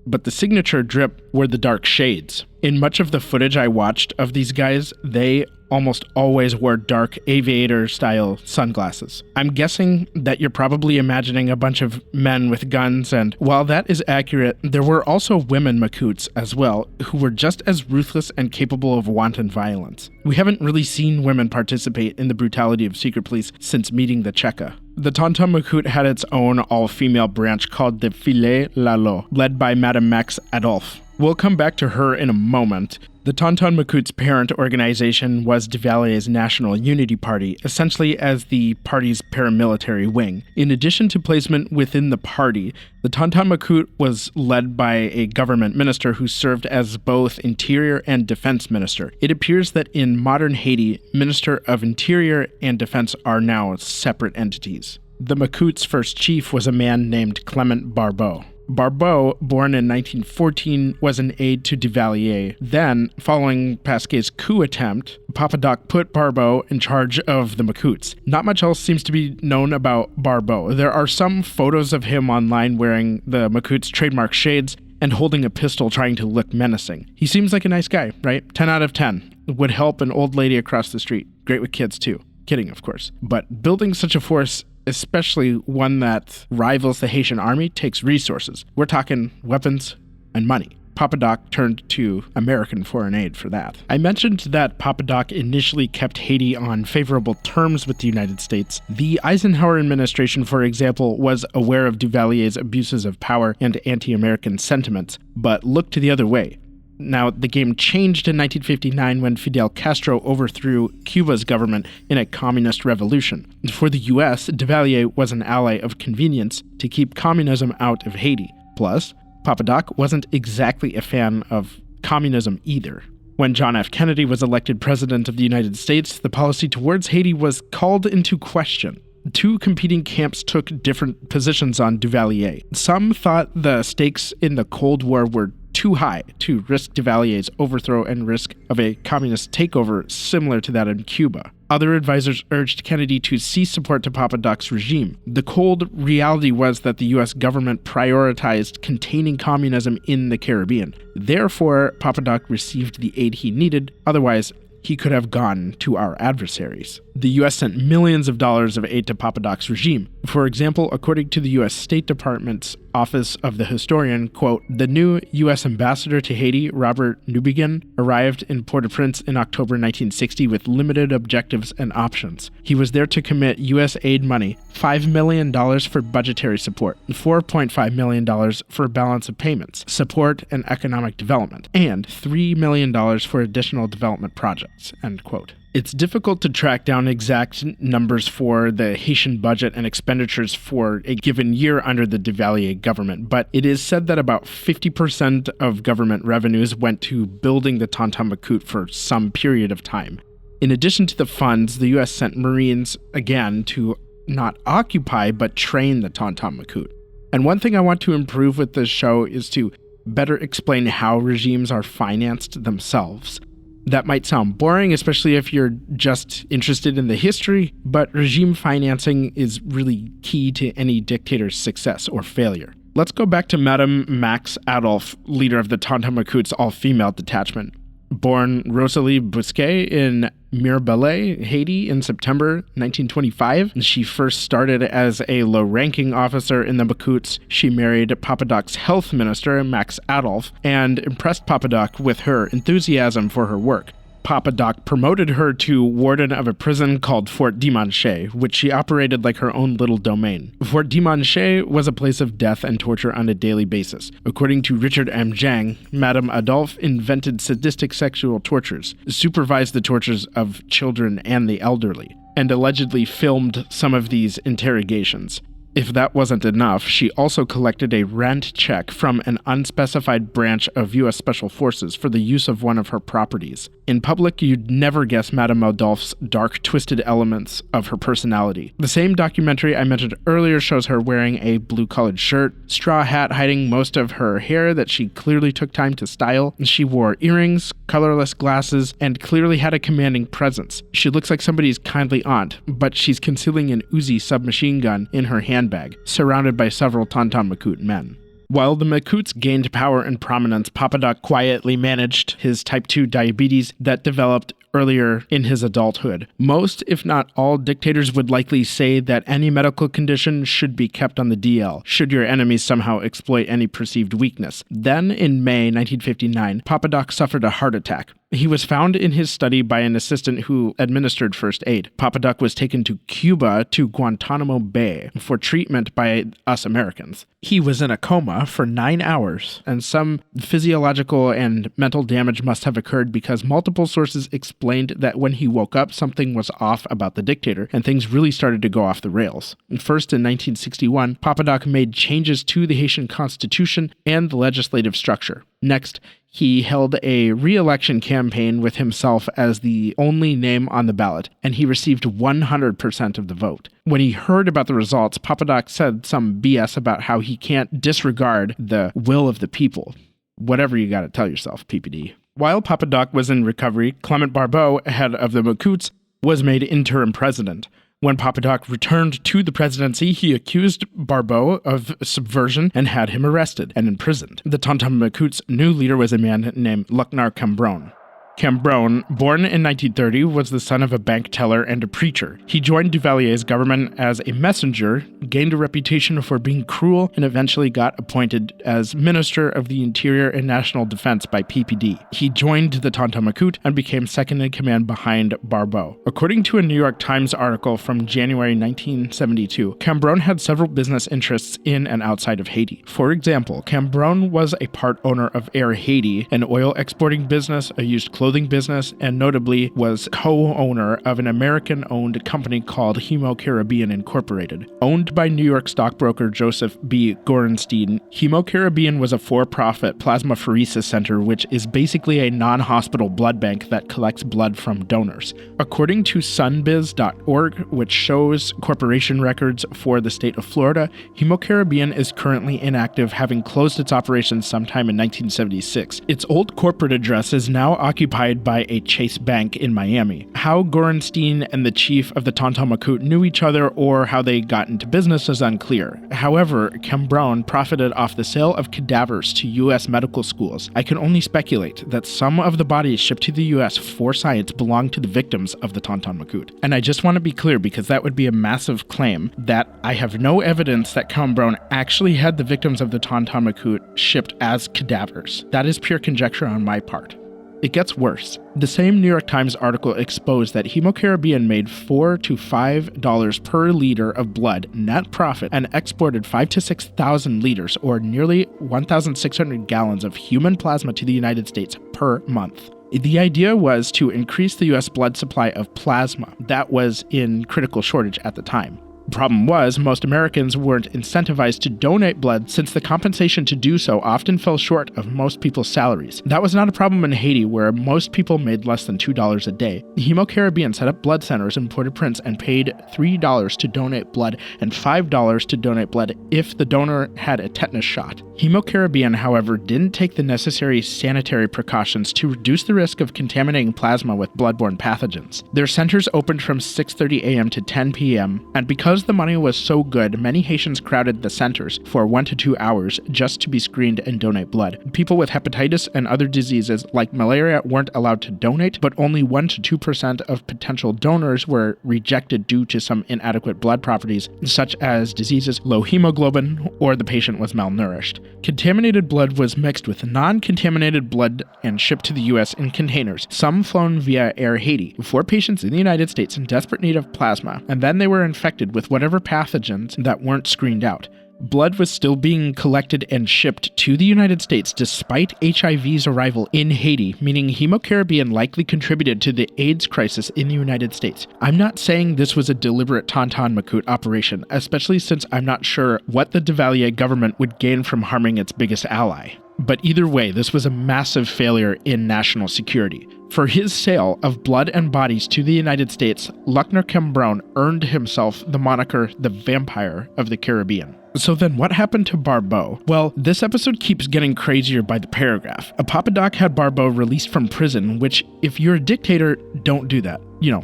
B: but the signature drip were the dark shades. In much of the footage I watched of these guys, they almost always wore dark aviator-style sunglasses. I'm guessing that you're probably imagining a bunch of men with guns, and while that is accurate, there were also women Macoutes as well, who were just as ruthless and capable of wanton violence. We haven't really seen women participate in the brutality of secret police since meeting the Cheka. The Tonton Macoute had its own all-female branch called the Filet Lalo, led by Madame Max Adolphe. We'll come back to her in a moment. The Tonton Macoute's parent organization was Duvalier's National Unity Party, essentially as the party's paramilitary wing. In addition to placement within the party, the Tonton Macoute was led by a government minister who served as both Interior and Defense Minister. It appears that in modern Haiti, Minister of Interior and Defense are now separate entities. The Macoute's first chief was a man named Clement Barbeau. Barbeau, born in 1914, was an aide to Duvalier. Then, following Pasquet's coup attempt, Papa Doc put Barbeau in charge of the Macoutes. Not much else seems to be known about Barbeau. There are some photos of him online wearing the Macoutes' trademark shades and holding a pistol trying to look menacing. He seems like a nice guy, right? 10 out of 10. Would help an old lady across the street. Great with kids, too. Kidding, of course. But building such a force, especially one that rivals the Haitian army, takes resources. We're talking weapons and money. Papa Doc turned to American foreign aid for that. I mentioned that Papa Doc initially kept Haiti on favorable terms with the United States. The Eisenhower administration, for example, was aware of Duvalier's abuses of power and anti-American sentiments, but looked the other way. Now, the game changed in 1959 when Fidel Castro overthrew Cuba's government in a communist revolution. For the US, Duvalier was an ally of convenience to keep communism out of Haiti. Plus, Papa Doc wasn't exactly a fan of communism either. When John F. Kennedy was elected president of the United States, the policy towards Haiti was called into question. Two competing camps took different positions on Duvalier. Some thought the stakes in the Cold War were too high to risk Duvalier's overthrow and risk of a communist takeover similar to that in Cuba. Other advisors urged Kennedy to cease support to Papa Doc's regime. The cold reality was that the US government prioritized containing communism in the Caribbean. Therefore, Papa Doc received the aid he needed, otherwise he could have gone to our adversaries. The US sent millions of dollars of aid to Papa Doc's regime. For example, according to the US State Department's Office of the Historian, quote, the new US ambassador to Haiti, Robert Newbegin, arrived in Port-au-Prince in October 1960 with limited objectives and options. He was there to commit US aid money, $5 million for budgetary support, $4.5 million for balance of payments, support and economic development, and $3 million for additional development projects, end quote. It's difficult to track down exact numbers for the Haitian budget and expenditures for a given year under the Duvalier government, but it is said that about 50% of government revenues went to building the Tonton Macoute for some period of time. In addition to the funds, the US sent Marines, again, to not occupy, but train the Tonton Macoute. And one thing I want to improve with this show is to better explain how regimes are financed themselves. That might sound boring, especially if you're just interested in the history, but regime financing is really key to any dictator's success or failure. Let's go back to Madame Max Adolphe, leader of the Tonton Macoute's all-female detachment. Born Rosalie Bousquet in Mirebalais, Haiti in September 1925. She first started as a low-ranking officer in the Macoutes. She married Papa Doc's health minister, Max Adolphe, and impressed Papa Doc with her enthusiasm for her work. Papa Doc promoted her to warden of a prison called Fort Dimanche, which she operated like her own little domain. Fort Dimanche was a place of death and torture on a daily basis. According to Richard M. Jang, Madame Adolphe invented sadistic sexual tortures, supervised the tortures of children and the elderly, and allegedly filmed some of these interrogations. If that wasn't enough, she also collected a rent check from an unspecified branch of U.S. Special Forces for the use of one of her properties. In public, you'd never guess Madame Adolphe's dark, twisted elements of her personality. The same documentary I mentioned earlier shows her wearing a blue-colored shirt, straw hat hiding most of her hair that she clearly took time to style. She wore earrings, colorless glasses, and clearly had a commanding presence. She looks like somebody's kindly aunt, but she's concealing an Uzi submachine gun in her handbag, surrounded by several Tonton Macoute men. While the Macoutes gained power and prominence, Papa Doc quietly managed his type 2 diabetes that developed earlier in his adulthood. Most, if not all, dictators would likely say that any medical condition should be kept on the DL, should your enemies somehow exploit any perceived weakness. Then, in May 1959, Papa Doc suffered a heart attack. He was found in his study by an assistant who administered first aid. Papa Doc was taken to Cuba, to Guantanamo Bay, for treatment by us Americans. He was in a coma for 9 hours, and some physiological and mental damage must have occurred because multiple sources explained that when he woke up, something was off about the dictator, and things really started to go off the rails. First, in 1961, Papa Doc made changes to the Haitian constitution and the legislative structure. Next, he held a re-election campaign with himself as the only name on the ballot, and he received 100% of the vote. When he heard about the results, Papa Doc said some BS about how he can't disregard the will of the people. Whatever you gotta tell yourself, PPD. While Papa Doc was in recovery, Clement Barbeau, head of the Macoutes, was made interim president. When Papa Doc returned to the presidency, he accused Barbeau of subversion and had him arrested and imprisoned. The Tonton Macoutes' new leader was a man named Lucknar Cambronne. Cambronne, born in 1930, was the son of a bank teller and a preacher. He joined Duvalier's government as a messenger, gained a reputation for being cruel, and eventually got appointed as Minister of the Interior and National Defense by PPD. He joined the Tonton Macoute and became second in command behind Barbeau. According to a New York Times article from January 1972, Cambronne had several business interests in and outside of Haiti. For example, Cambronne was a part owner of Air Haiti, an oil exporting business, a used clothing business, and notably was co-owner of an American-owned company called Hemo Caribbean Incorporated. Owned by New York stockbroker Joseph B. Gorenstein, Hemo Caribbean was a for-profit plasmapheresis center, which is basically a non-hospital blood bank that collects blood from donors. According to sunbiz.org, which shows corporation records for the state of Florida, Hemo Caribbean is currently inactive, having closed its operations sometime in 1976. Its old corporate address is now occupied by a Chase Bank in Miami. How Gorenstein and the chief of the Tonton Macoute knew each other or how they got into business is unclear. However, Cambronne profited off the sale of cadavers to U.S. medical schools. I can only speculate that some of the bodies shipped to the U.S. for science belong to the victims of the Tonton Macoute. And I just want to be clear, because that would be a massive claim, that I have no evidence that Cambronne actually had the victims of the Tonton Macoute shipped as cadavers. That is pure conjecture on my part. It gets worse. The same New York Times article exposed that Hemo Caribbean made $4 to $5 per liter of blood net profit and exported 5,000 to 6,000 liters, or nearly 1,600 gallons of human plasma to the United States per month. The idea was to increase the U.S. blood supply of plasma that was in critical shortage at the time. The problem was, most Americans weren't incentivized to donate blood since the compensation to do so often fell short of most people's salaries. That was not a problem in Haiti, where most people made less than $2 a day. Hemo Caribbean set up blood centers in Port-au-Prince and paid $3 to donate blood and $5 to donate blood if the donor had a tetanus shot. Hemo Caribbean, however, didn't take the necessary sanitary precautions to reduce the risk of contaminating plasma with bloodborne pathogens. Their centers opened from 6:30 a.m. to 10 p.m., and because Because the money was so good, many Haitians crowded the centers for 1 to 2 hours just to be screened and donate blood. People with hepatitis and other diseases like malaria weren't allowed to donate, but only 1 to 2% of potential donors were rejected due to some inadequate blood properties, such as diseases, low hemoglobin, or the patient was malnourished. Contaminated blood was mixed with non-contaminated blood and shipped to the U.S. in containers, some flown via Air Haiti, for patients in the United States in desperate need of plasma, and then they were infected with whatever pathogens that weren't screened out. Blood was still being collected and shipped to the United States despite HIV's arrival in Haiti, meaning Hemo-Caribbean likely contributed to the AIDS crisis in the United States. I'm not saying this was a deliberate Tonton Macoute operation, especially since I'm not sure what the Duvalier government would gain from harming its biggest ally. But either way, this was a massive failure in national security. For his sale of blood and bodies to the United States, Luckner Cambron earned himself the moniker the Vampire of the Caribbean. So then what happened to Barbeau? Well, this episode keeps getting crazier by the paragraph. A Papa Doc had Barbeau released from prison, which, if you're a dictator, don't do that.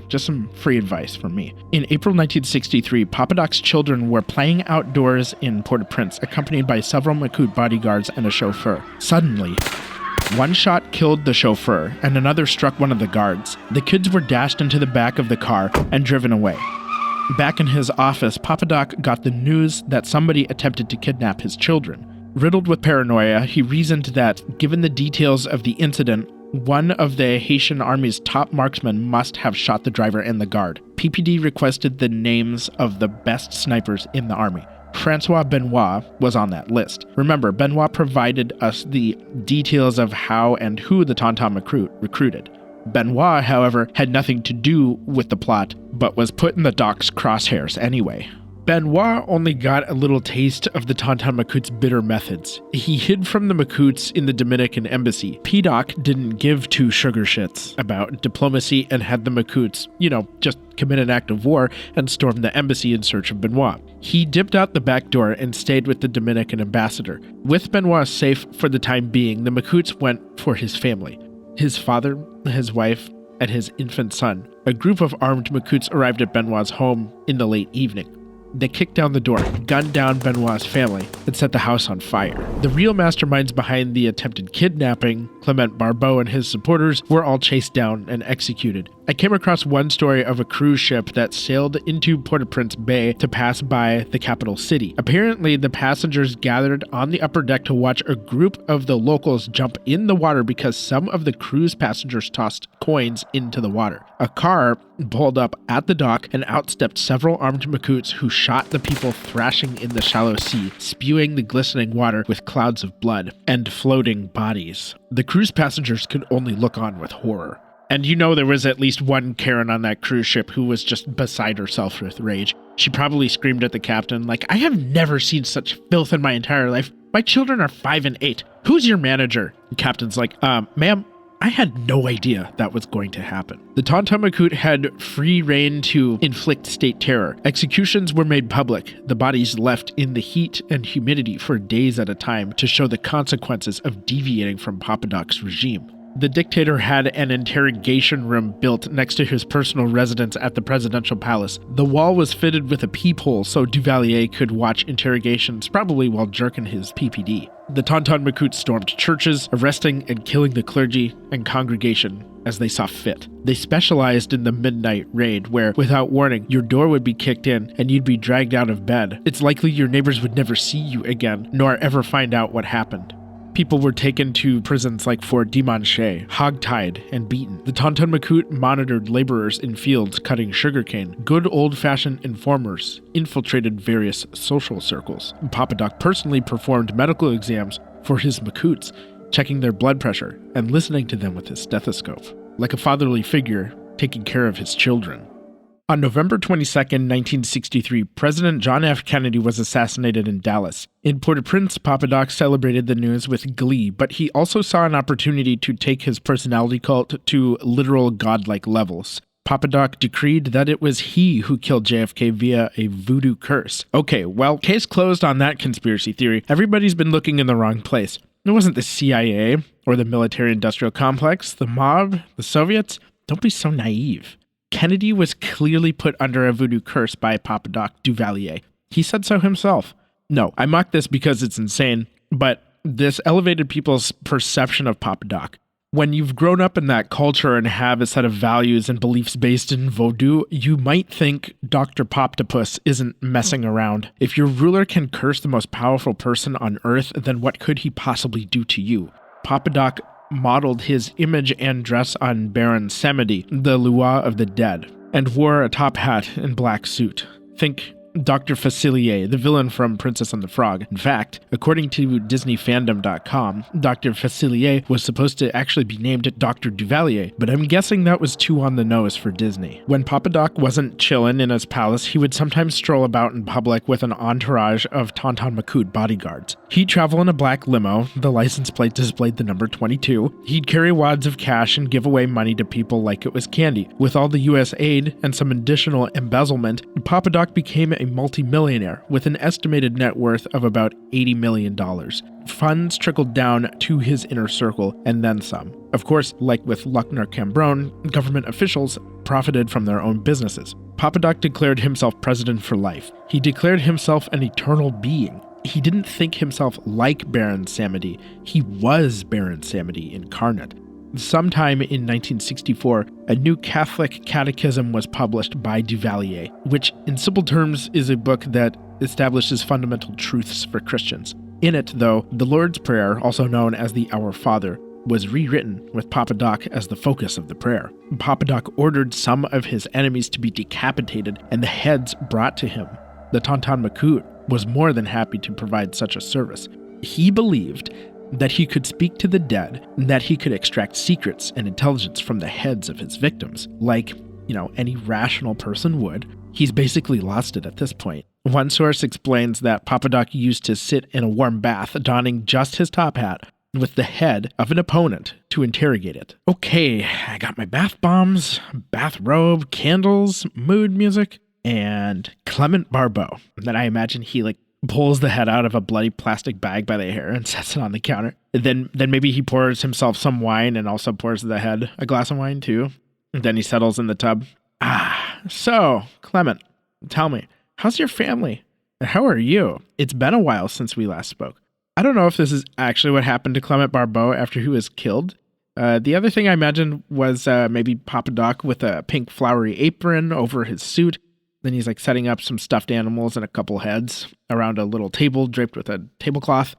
B: Just some free advice from me. In April 1963, Papa Doc's children were playing outdoors in Port-au-Prince, accompanied by several Macoute bodyguards and a chauffeur. Suddenly, one shot killed the chauffeur, and another struck one of the guards. The kids were dashed into the back of the car and driven away. Back in his office, Papa Doc got the news that somebody attempted to kidnap his children. Riddled with paranoia, he reasoned that, given the details of the incident, one of the Haitian army's top marksmen must have shot the driver and the guard. PPD requested the names of the best snipers in the army. Francois Benoit was on that list. Remember, Benoit provided us the details of how and who the Tonton Macoute recruited. Benoit, however, had nothing to do with the plot, but was put in the Doc's crosshairs anyway. Benoit only got a little taste of the Tonton Macoute's bitter methods. He hid from the Macoutes in the Dominican embassy. P-Doc didn't give two sugar shits about diplomacy and had the Macoutes, just commit an act of war and storm the embassy in search of Benoit. He dipped out the back door and stayed with the Dominican ambassador. With Benoit safe for the time being, the Macoutes went for his family. His father, his wife, and his infant son. A group of armed Macoutes arrived at Benoit's home in the late evening. They kicked down the door, gunned down Benoit's family, and set the house on fire. The real masterminds behind the attempted kidnapping, Clement Barbeau and his supporters, were all chased down and executed. I came across one story of a cruise ship that sailed into Port-au-Prince Bay to pass by the capital city. Apparently, the passengers gathered on the upper deck to watch a group of the locals jump in the water because some of the cruise passengers tossed coins into the water. A car pulled up at the dock and outstepped several armed Macoutes who shot the people thrashing in the shallow sea, spewing the glistening water with clouds of blood and floating bodies. The cruise passengers could only look on with horror. And there was at least one Karen on that cruise ship who was just beside herself with rage. She probably screamed at the captain, I have never seen such filth in my entire life. My children are 5 and 8. Who's your manager? The captain's like, ma'am, I had no idea that was going to happen. The Tonton Macoute had free rein to inflict state terror. Executions were made public, the bodies left in the heat and humidity for days at a time to show the consequences of deviating from Papa Doc's regime. The dictator had an interrogation room built next to his personal residence at the presidential palace. The wall was fitted with a peephole so Duvalier could watch interrogations, probably while jerking his PPD. The Tonton Macoute stormed churches, arresting and killing the clergy and congregation as they saw fit. They specialized in the midnight raid where, without warning, your door would be kicked in and you'd be dragged out of bed. It's likely your neighbors would never see you again, nor ever find out what happened. People were taken to prisons like Fort Demonche, hogtied, and beaten. The Tonton Macoute monitored laborers in fields cutting sugarcane. Good old-fashioned informers infiltrated various social circles. Papa Doc personally performed medical exams for his Macoutes, checking their blood pressure and listening to them with his stethoscope, like a fatherly figure taking care of his children. On November 22, 1963, President John F. Kennedy was assassinated in Dallas. In Port-au-Prince, Papa Doc celebrated the news with glee, but he also saw an opportunity to take his personality cult to literal godlike levels. Papa Doc decreed that it was he who killed JFK via a voodoo curse. Okay, well, case closed on that conspiracy theory. Everybody's been looking in the wrong place. It wasn't the CIA or the military-industrial complex, the mob, the Soviets. Don't be so naive. Kennedy was clearly put under a voodoo curse by Papa Doc Duvalier. He said so himself. No, I mock this because it's insane, but this elevated people's perception of Papa Doc. When you've grown up in that culture and have a set of values and beliefs based in Vodou, you might think Dr. Poptopus isn't messing around. If your ruler can curse the most powerful person on earth, then what could he possibly do to you? Papa Doc modeled his image and dress on Baron Samedi, the Loi of the Dead, and wore a top hat and black suit. Think Dr. Facilier, the villain from Princess and the Frog. In fact, according to DisneyFandom.com, Dr. Facilier was supposed to actually be named Dr. Duvalier, but I'm guessing that was too on the nose for Disney. When Papa Doc wasn't chillin' in his palace, he would sometimes stroll about in public with an entourage of Tonton Macoute bodyguards. He'd travel in a black limo, the license plate displayed the number 22. He'd carry wads of cash and give away money to people like it was candy. With all the US aid and some additional embezzlement, Papa Doc became a multimillionaire with an estimated net worth of about $80 million. Funds trickled down to his inner circle and then some. Of course, like with Luckner Cambronne, government officials profited from their own businesses. Papa Doc declared himself president for life. He declared himself an eternal being. He didn't think himself like Baron Samedi. He was Baron Samedi incarnate. Sometime in 1964, a new Catholic catechism was published by Duvalier, which in simple terms is a book that establishes fundamental truths for Christians. In it, though, the Lord's Prayer, also known as the Our Father, was rewritten with Papa Doc as the focus of the prayer. Papa Doc ordered some of his enemies to be decapitated and the heads brought to him. The Tonton Macoute was more than happy to provide such a service. He believed that he could speak to the dead, and that he could extract secrets and intelligence from the heads of his victims, like, any rational person would. He's basically lost it at this point. One source explains that Papa Doc used to sit in a warm bath, donning just his top hat, with the head of an opponent to interrogate it. Okay, I got my bath bombs, bathrobe, candles, mood music, and Clement Barbeau. Then I imagine he pulls the head out of a bloody plastic bag by the hair and sets it on the counter. Then maybe he pours himself some wine and also pours the head a glass of wine too. Then he settles in the tub. So, Clement, tell me, how's your family? And how are you? It's been a while since we last spoke. I don't know if this is actually what happened to Clement Barbeau after he was killed. The other thing I imagined was maybe Papa Doc with a pink flowery apron over his suit. Then he's setting up some stuffed animals and a couple heads around a little table draped with a tablecloth,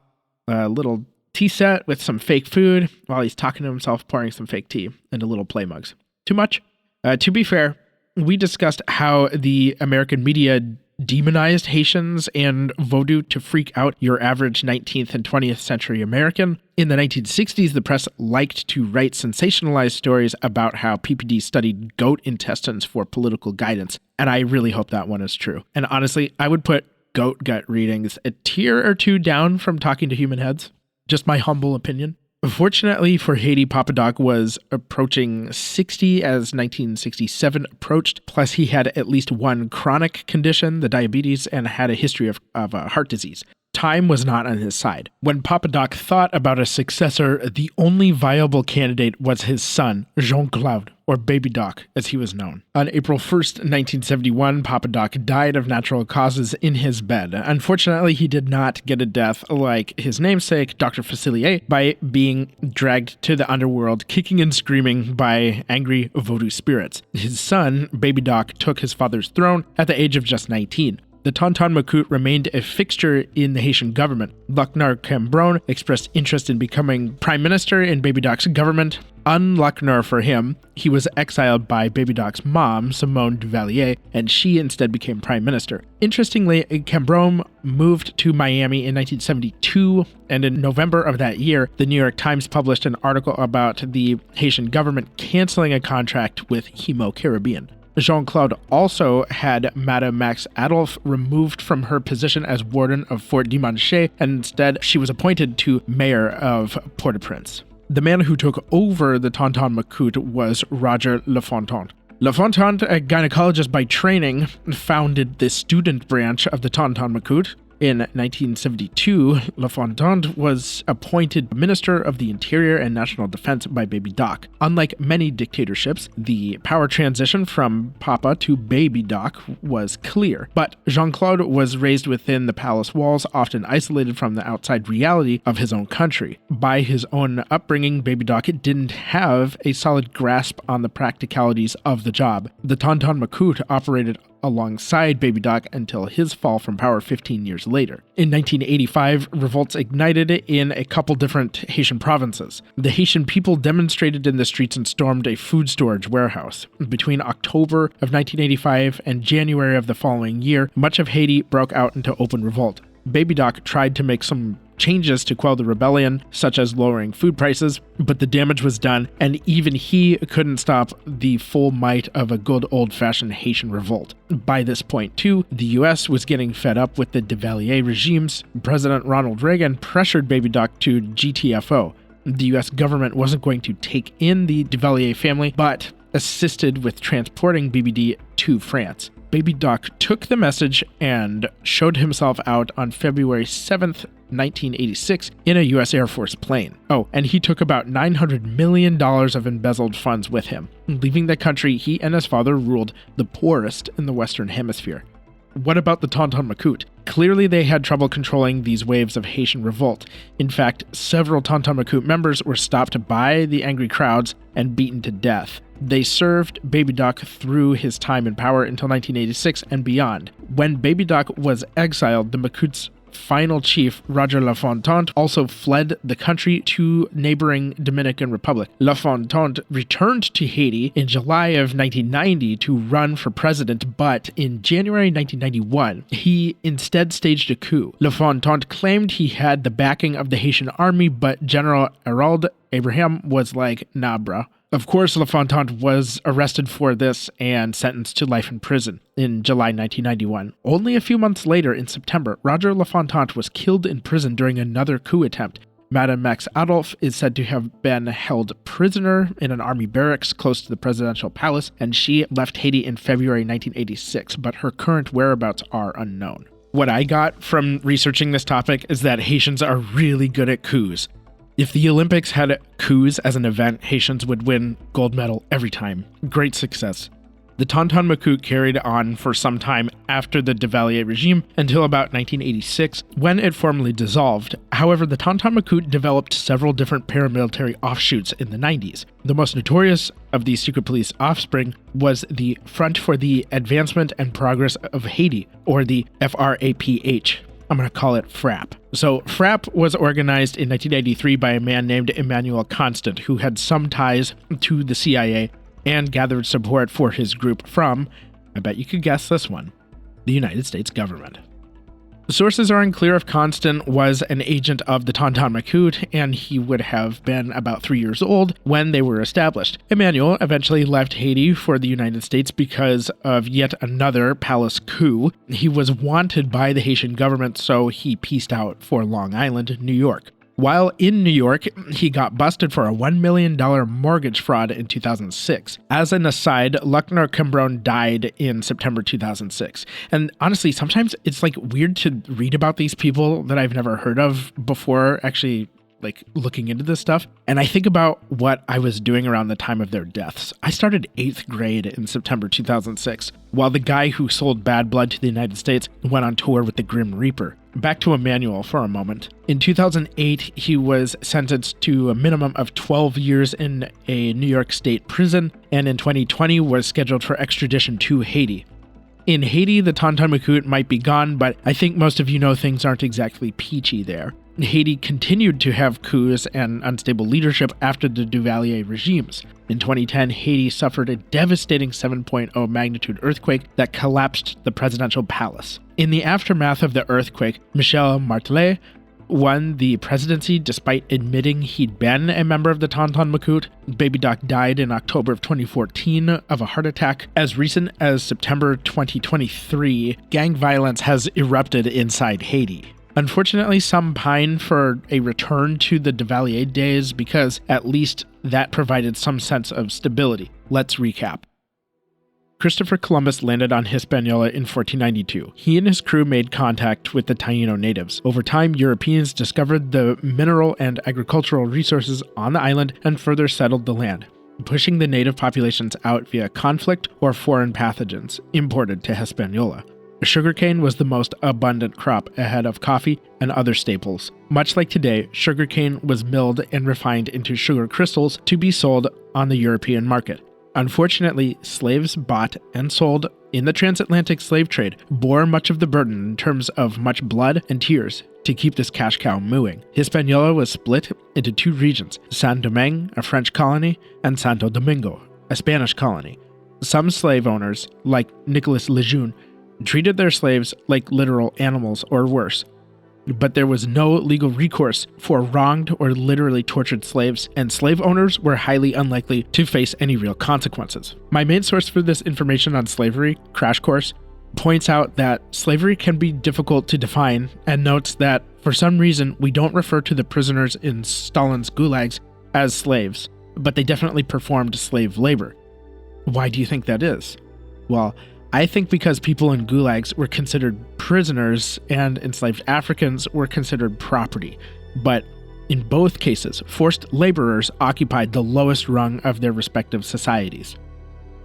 B: a little tea set with some fake food while he's talking to himself, pouring some fake tea into little play mugs. Too much? To be fair, we discussed how the American media demonized Haitians and Vodou to freak out your average 19th and 20th century American. In the 1960s, the press liked to write sensationalized stories about how PPD studied goat intestines for political guidance, and I really hope that one is true. And honestly, I would put goat gut readings a tier or two down from talking to human heads. Just my humble opinion. Fortunately for Haiti, Papa Doc was approaching 60 as 1967 approached, plus he had at least one chronic condition, the diabetes, and had a history of heart disease. Time was not on his side. When Papa Doc thought about a successor, the only viable candidate was his son, Jean-Claude, or Baby Doc, as he was known. On April 1st, 1971, Papa Doc died of natural causes in his bed. Unfortunately, he did not get a death like his namesake, Dr. Facilier, by being dragged to the underworld, kicking and screaming by angry Vodou spirits. His son, Baby Doc, took his father's throne at the age of just 19. The Tonton Macoute remained a fixture in the Haitian government. Luckner Cambronne expressed interest in becoming prime minister in Baby Doc's government. Unluckner for him, he was exiled by Baby Doc's mom, Simone Duvalier, and she instead became prime minister. Interestingly, Cambronne moved to Miami in 1972, and in November of that year, the New York Times published an article about the Haitian government canceling a contract with Hemo Caribbean. Jean-Claude also had Madame Max Adolphe removed from her position as warden of Fort Dimanche, and instead she was appointed to mayor of Port-au-Prince. The man who took over the Tonton Macoute was Roger Lafontaine. Lafontaine, a gynecologist by training, founded the student branch of the Tonton Macoute. In 1972, Lafontaine was appointed Minister of the Interior and National Defense by Baby Doc. Unlike many dictatorships, the power transition from Papa to Baby Doc was clear, but Jean-Claude was raised within the palace walls, often isolated from the outside reality of his own country. By his own upbringing, Baby Doc didn't have a solid grasp on the practicalities of the job. The Tonton Macoute operated alongside Baby Doc until his fall from power 15 years later. In 1985, revolts ignited in a couple different Haitian provinces. The Haitian people demonstrated in the streets and stormed a food storage warehouse. Between October of 1985 and January of the following year, much of Haiti broke out into open revolt. Baby Doc tried to make some changes to quell the rebellion, such as lowering food prices, but the damage was done, and even he couldn't stop the full might of a good old-fashioned Haitian revolt. By this point, too, the US was getting fed up with the Duvalier regimes. President Ronald Reagan pressured Baby Doc to GTFO. The US government wasn't going to take in the Duvalier family, but assisted with transporting BBD to France. Baby Doc took the message and showed himself out on February 7th, 1986 in a U.S. Air Force plane. Oh, and he took about $900 million of embezzled funds with him. Leaving the country, he and his father ruled the poorest in the Western Hemisphere. What about the Tonton Macoute? Clearly they had trouble controlling these waves of Haitian revolt. In fact, several Tonton Macoute members were stopped by the angry crowds and beaten to death. They served Baby Doc through his time in power until 1986 and beyond. When Baby Doc was exiled, the Macoute's final chief, Roger Lafontaine, also fled the country to neighboring Dominican Republic. Lafontaine returned to Haiti in July of 1990 to run for president, but in January 1991, he instead staged a coup. Lafontaine claimed he had the backing of the Haitian army, but General Harold Abraham was like, nah, bruh. Of course, Lafontaine was arrested for this and sentenced to life in prison in July 1991. Only a few months later, in September, Roger Lafontaine was killed in prison during another coup attempt. Madame Max Adolphe is said to have been held prisoner in an army barracks close to the presidential palace, and she left Haiti in February 1986, but her current whereabouts are unknown. What I got from researching this topic is that Haitians are really good at coups. If the Olympics had coups as an event, Haitians would win gold medal every time. Great success. The Tonton Macoute carried on for some time after the Duvalier regime until about 1986, when it formally dissolved. However, the Tonton Macoute developed several different paramilitary offshoots in the 90s. The most notorious of these secret police offspring was the Front for the Advancement and Progress of Haiti, or the FRAPH. I'm going to call it FRAP. So FRAP was organized in 1993 by a man named Emmanuel Constant, who had some ties to the CIA and gathered support for his group from, I bet you could guess this one, the United States government. Sources are unclear if Constant was an agent of the Tonton Macoute, and he would have been about 3 years old when they were established. Emmanuel eventually left Haiti for the United States because of yet another palace coup. He was wanted by the Haitian government, so he pieced out for Long Island, New York. While in New York, he got busted for a $1 million mortgage fraud in 2006. As an aside, Luckner Cambron died in September 2006. And honestly, sometimes it's like weird to read about these people that I've never heard of before actually like looking into this stuff. And I think about what I was doing around the time of their deaths. I started 8th grade in September 2006, while the guy who sold bad blood to the United States went on tour with the Grim Reaper. Back to Emmanuel for a moment. In 2008, he was sentenced to a minimum of 12 years in a New York State prison, and in 2020 was scheduled for extradition to Haiti. In Haiti, the Tonton Macoute might be gone, but I think most of you know things aren't exactly peachy there. Haiti continued to have coups and unstable leadership after the Duvalier regimes. In 2010, Haiti suffered a devastating 7.0 magnitude earthquake that collapsed the presidential palace. In the aftermath of the earthquake, Michel Martelly won the presidency despite admitting he'd been a member of the Tonton Macoute. Baby Doc died in October of 2014 of a heart attack. As recent as September 2023, gang violence has erupted inside Haiti. Unfortunately, some pine for a return to the Duvalier days because at least that provided some sense of stability. Let's recap. Christopher Columbus landed on Hispaniola in 1492. He and his crew made contact with the Taino natives. Over time, Europeans discovered the mineral and agricultural resources on the island and further settled the land, pushing the native populations out via conflict or foreign pathogens imported to Hispaniola. Sugarcane was the most abundant crop ahead of coffee and other staples. Much like today, sugarcane was milled and refined into sugar crystals to be sold on the European market. Unfortunately, slaves bought and sold in the transatlantic slave trade bore much of the burden in terms of much blood and tears to keep this cash cow mooing. Hispaniola was split into two regions, Saint-Domingue, a French colony, and Santo Domingo, a Spanish colony. Some slave owners, like Nicolas Lejeune, treated their slaves like literal animals or worse. But there was no legal recourse for wronged or literally tortured slaves, and slave owners were highly unlikely to face any real consequences. My main source for this information on slavery, Crash Course, points out that slavery can be difficult to define and notes that, for some reason, we don't refer to the prisoners in Stalin's gulags as slaves, but they definitely performed slave labor. Why do you think that is? Well, I think because people in gulags were considered prisoners and enslaved Africans were considered property. But in both cases, forced laborers occupied the lowest rung of their respective societies.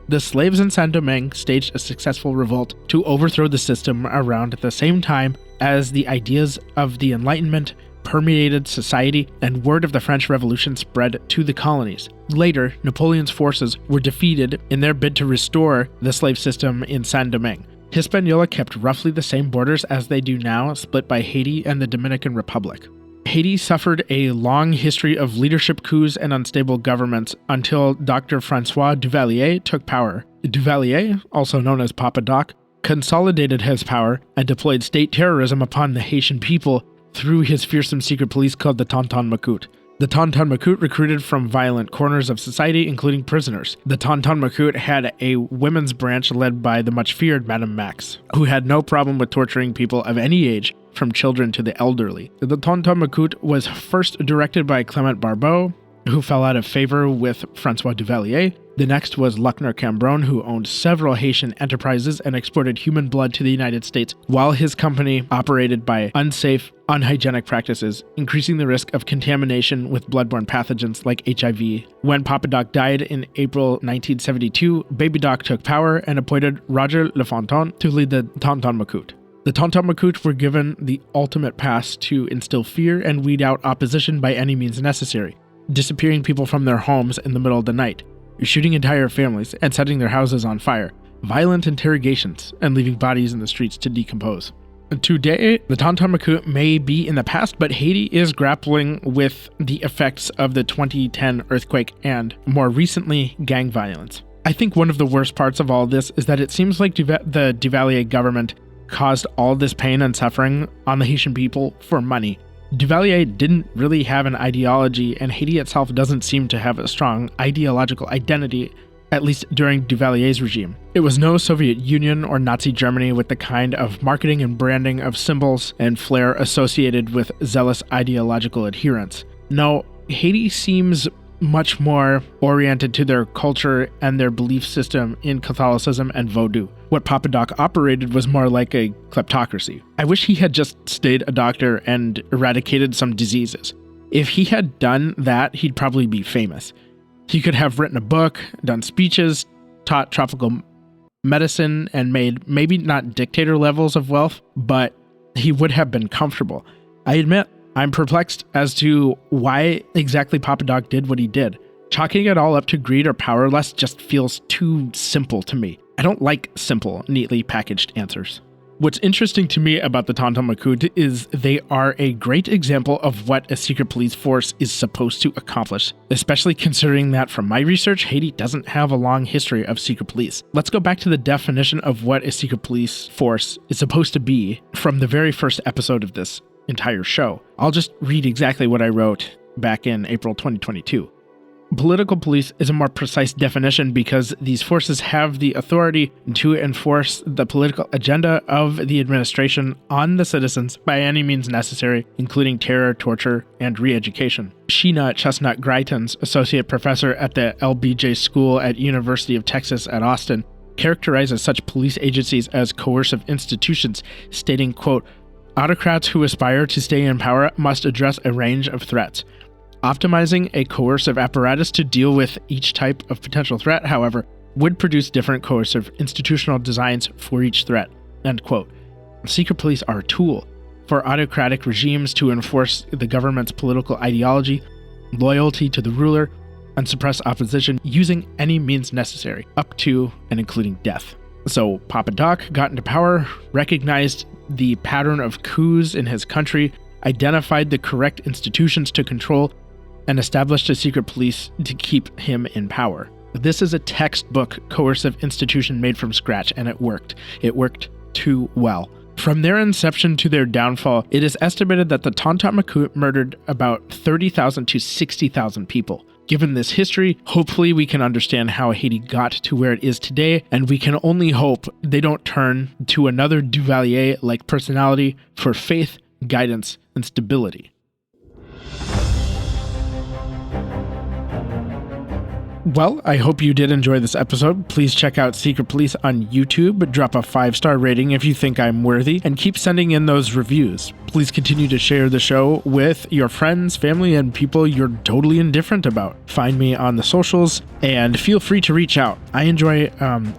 B: The slaves in Saint-Domingue staged a successful revolt to overthrow the system around the same time as the ideas of the Enlightenment permeated society and word of the French Revolution spread to the colonies. Later, Napoleon's forces were defeated in their bid to restore the slave system in Saint-Domingue. Hispaniola kept roughly the same borders as they do now, split by Haiti and the Dominican Republic. Haiti suffered a long history of leadership coups and unstable governments until Dr. Francois Duvalier took power. Duvalier, also known as Papa Doc, consolidated his power and deployed state terrorism upon the Haitian people through his fearsome secret police called the Tonton Macoute. The Tonton Macoute recruited from violent corners of society, including prisoners. The Tonton Macoute had a women's branch led by the much-feared Madame Max, who had no problem with torturing people of any age, from children to the elderly. The Tonton Macoute was first directed by Clement Barbeau, who fell out of favor with Francois Duvalier. The next was Luckner Cambron, who owned several Haitian enterprises and exported human blood to the United States, while his company operated by unsafe, unhygienic practices, increasing the risk of contamination with bloodborne pathogens like HIV. When Papa Doc died in April 1972, Baby Doc took power and appointed Roger Lefontaine to lead the Tonton Macoute. The Tonton Macoute were given the ultimate pass to instill fear and weed out opposition by any means necessary, disappearing people from their homes in the middle of the night, shooting entire families and setting their houses on fire, violent interrogations, and leaving bodies in the streets to decompose. Today, the Tonton Macoute may be in the past, but Haiti is grappling with the effects of the 2010 earthquake and, more recently, gang violence. I think one of the worst parts of all this is that it seems like the Duvalier government caused all this pain and suffering on the Haitian people for money. Duvalier didn't really have an ideology, and Haiti itself doesn't seem to have a strong ideological identity, at least during Duvalier's regime. It was no Soviet Union or Nazi Germany with the kind of marketing and branding of symbols and flair associated with zealous ideological adherence. No, Haiti seems much more oriented to their culture and their belief system in Catholicism and Vodou. What Papa Doc operated was more like a kleptocracy. I wish he had just stayed a doctor and eradicated some diseases. If he had done that, he'd probably be famous. He could have written a book, done speeches, taught tropical medicine, and made maybe not dictator levels of wealth, but he would have been comfortable. I admit, I'm perplexed as to why exactly Papa Doc did what he did. Chalking it all up to greed or power lust just feels too simple to me. I don't like simple, neatly packaged answers. What's interesting to me about the Tonton Macoute is they are a great example of what a secret police force is supposed to accomplish, especially considering that from my research, Haiti doesn't have a long history of secret police. Let's go back to the definition of what a secret police force is supposed to be from the very first episode of this entire show. I'll just read exactly what I wrote back in April 2022. Political police is a more precise definition because these forces have the authority to enforce the political agenda of the administration on the citizens by any means necessary, including terror, torture, and re-education. Sheena Chestnut-Greitens, associate professor at the LBJ School at University of Texas at Austin, characterizes such police agencies as coercive institutions, stating, quote, "Autocrats who aspire to stay in power must address a range of threats. Optimizing a coercive apparatus to deal with each type of potential threat, however, would produce different coercive institutional designs for each threat." End quote. Secret police are a tool for autocratic regimes to enforce the government's political ideology, loyalty to the ruler, and suppress opposition using any means necessary, up to and including death. So Papa Doc got into power, recognized the pattern of coups in his country, identified the correct institutions to control, and established a secret police to keep him in power. This is a textbook coercive institution made from scratch, and it worked. It worked too well. From their inception to their downfall, it is estimated that the Tonton Macoute murdered about 30,000 to 60,000 people. Given this history, hopefully we can understand how Haiti got to where it is today, and we can only hope they don't turn to another Duvalier-like personality for faith, guidance, and stability. Well, I hope you did enjoy this episode. Please check out Secret Police on YouTube, drop a 5-star rating if you think I'm worthy, and keep sending in those reviews. Please continue to share the show with your friends, family, and people you're totally indifferent about. Find me on the socials, and feel free to reach out. I enjoy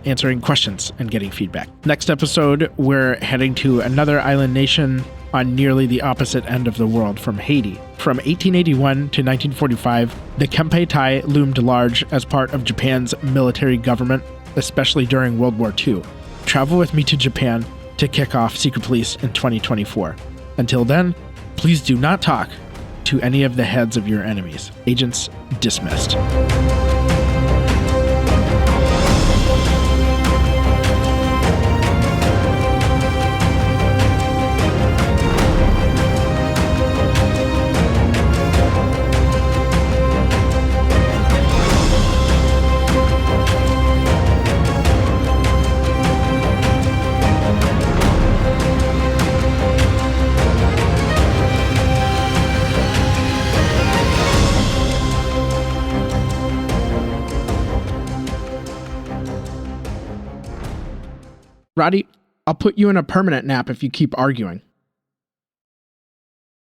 B: answering questions and getting feedback. Next episode, we're heading to another island nation on nearly the opposite end of the world from Haiti. From 1881 to 1945, the Kempe Tai loomed large as part of Japan's military government, especially during World War II. Travel with me to Japan to kick off Secret Police in 2024. Until then, please do not talk to any of the heads of your enemies. Agents dismissed. Roddy, I'll put you in a permanent nap if you keep arguing.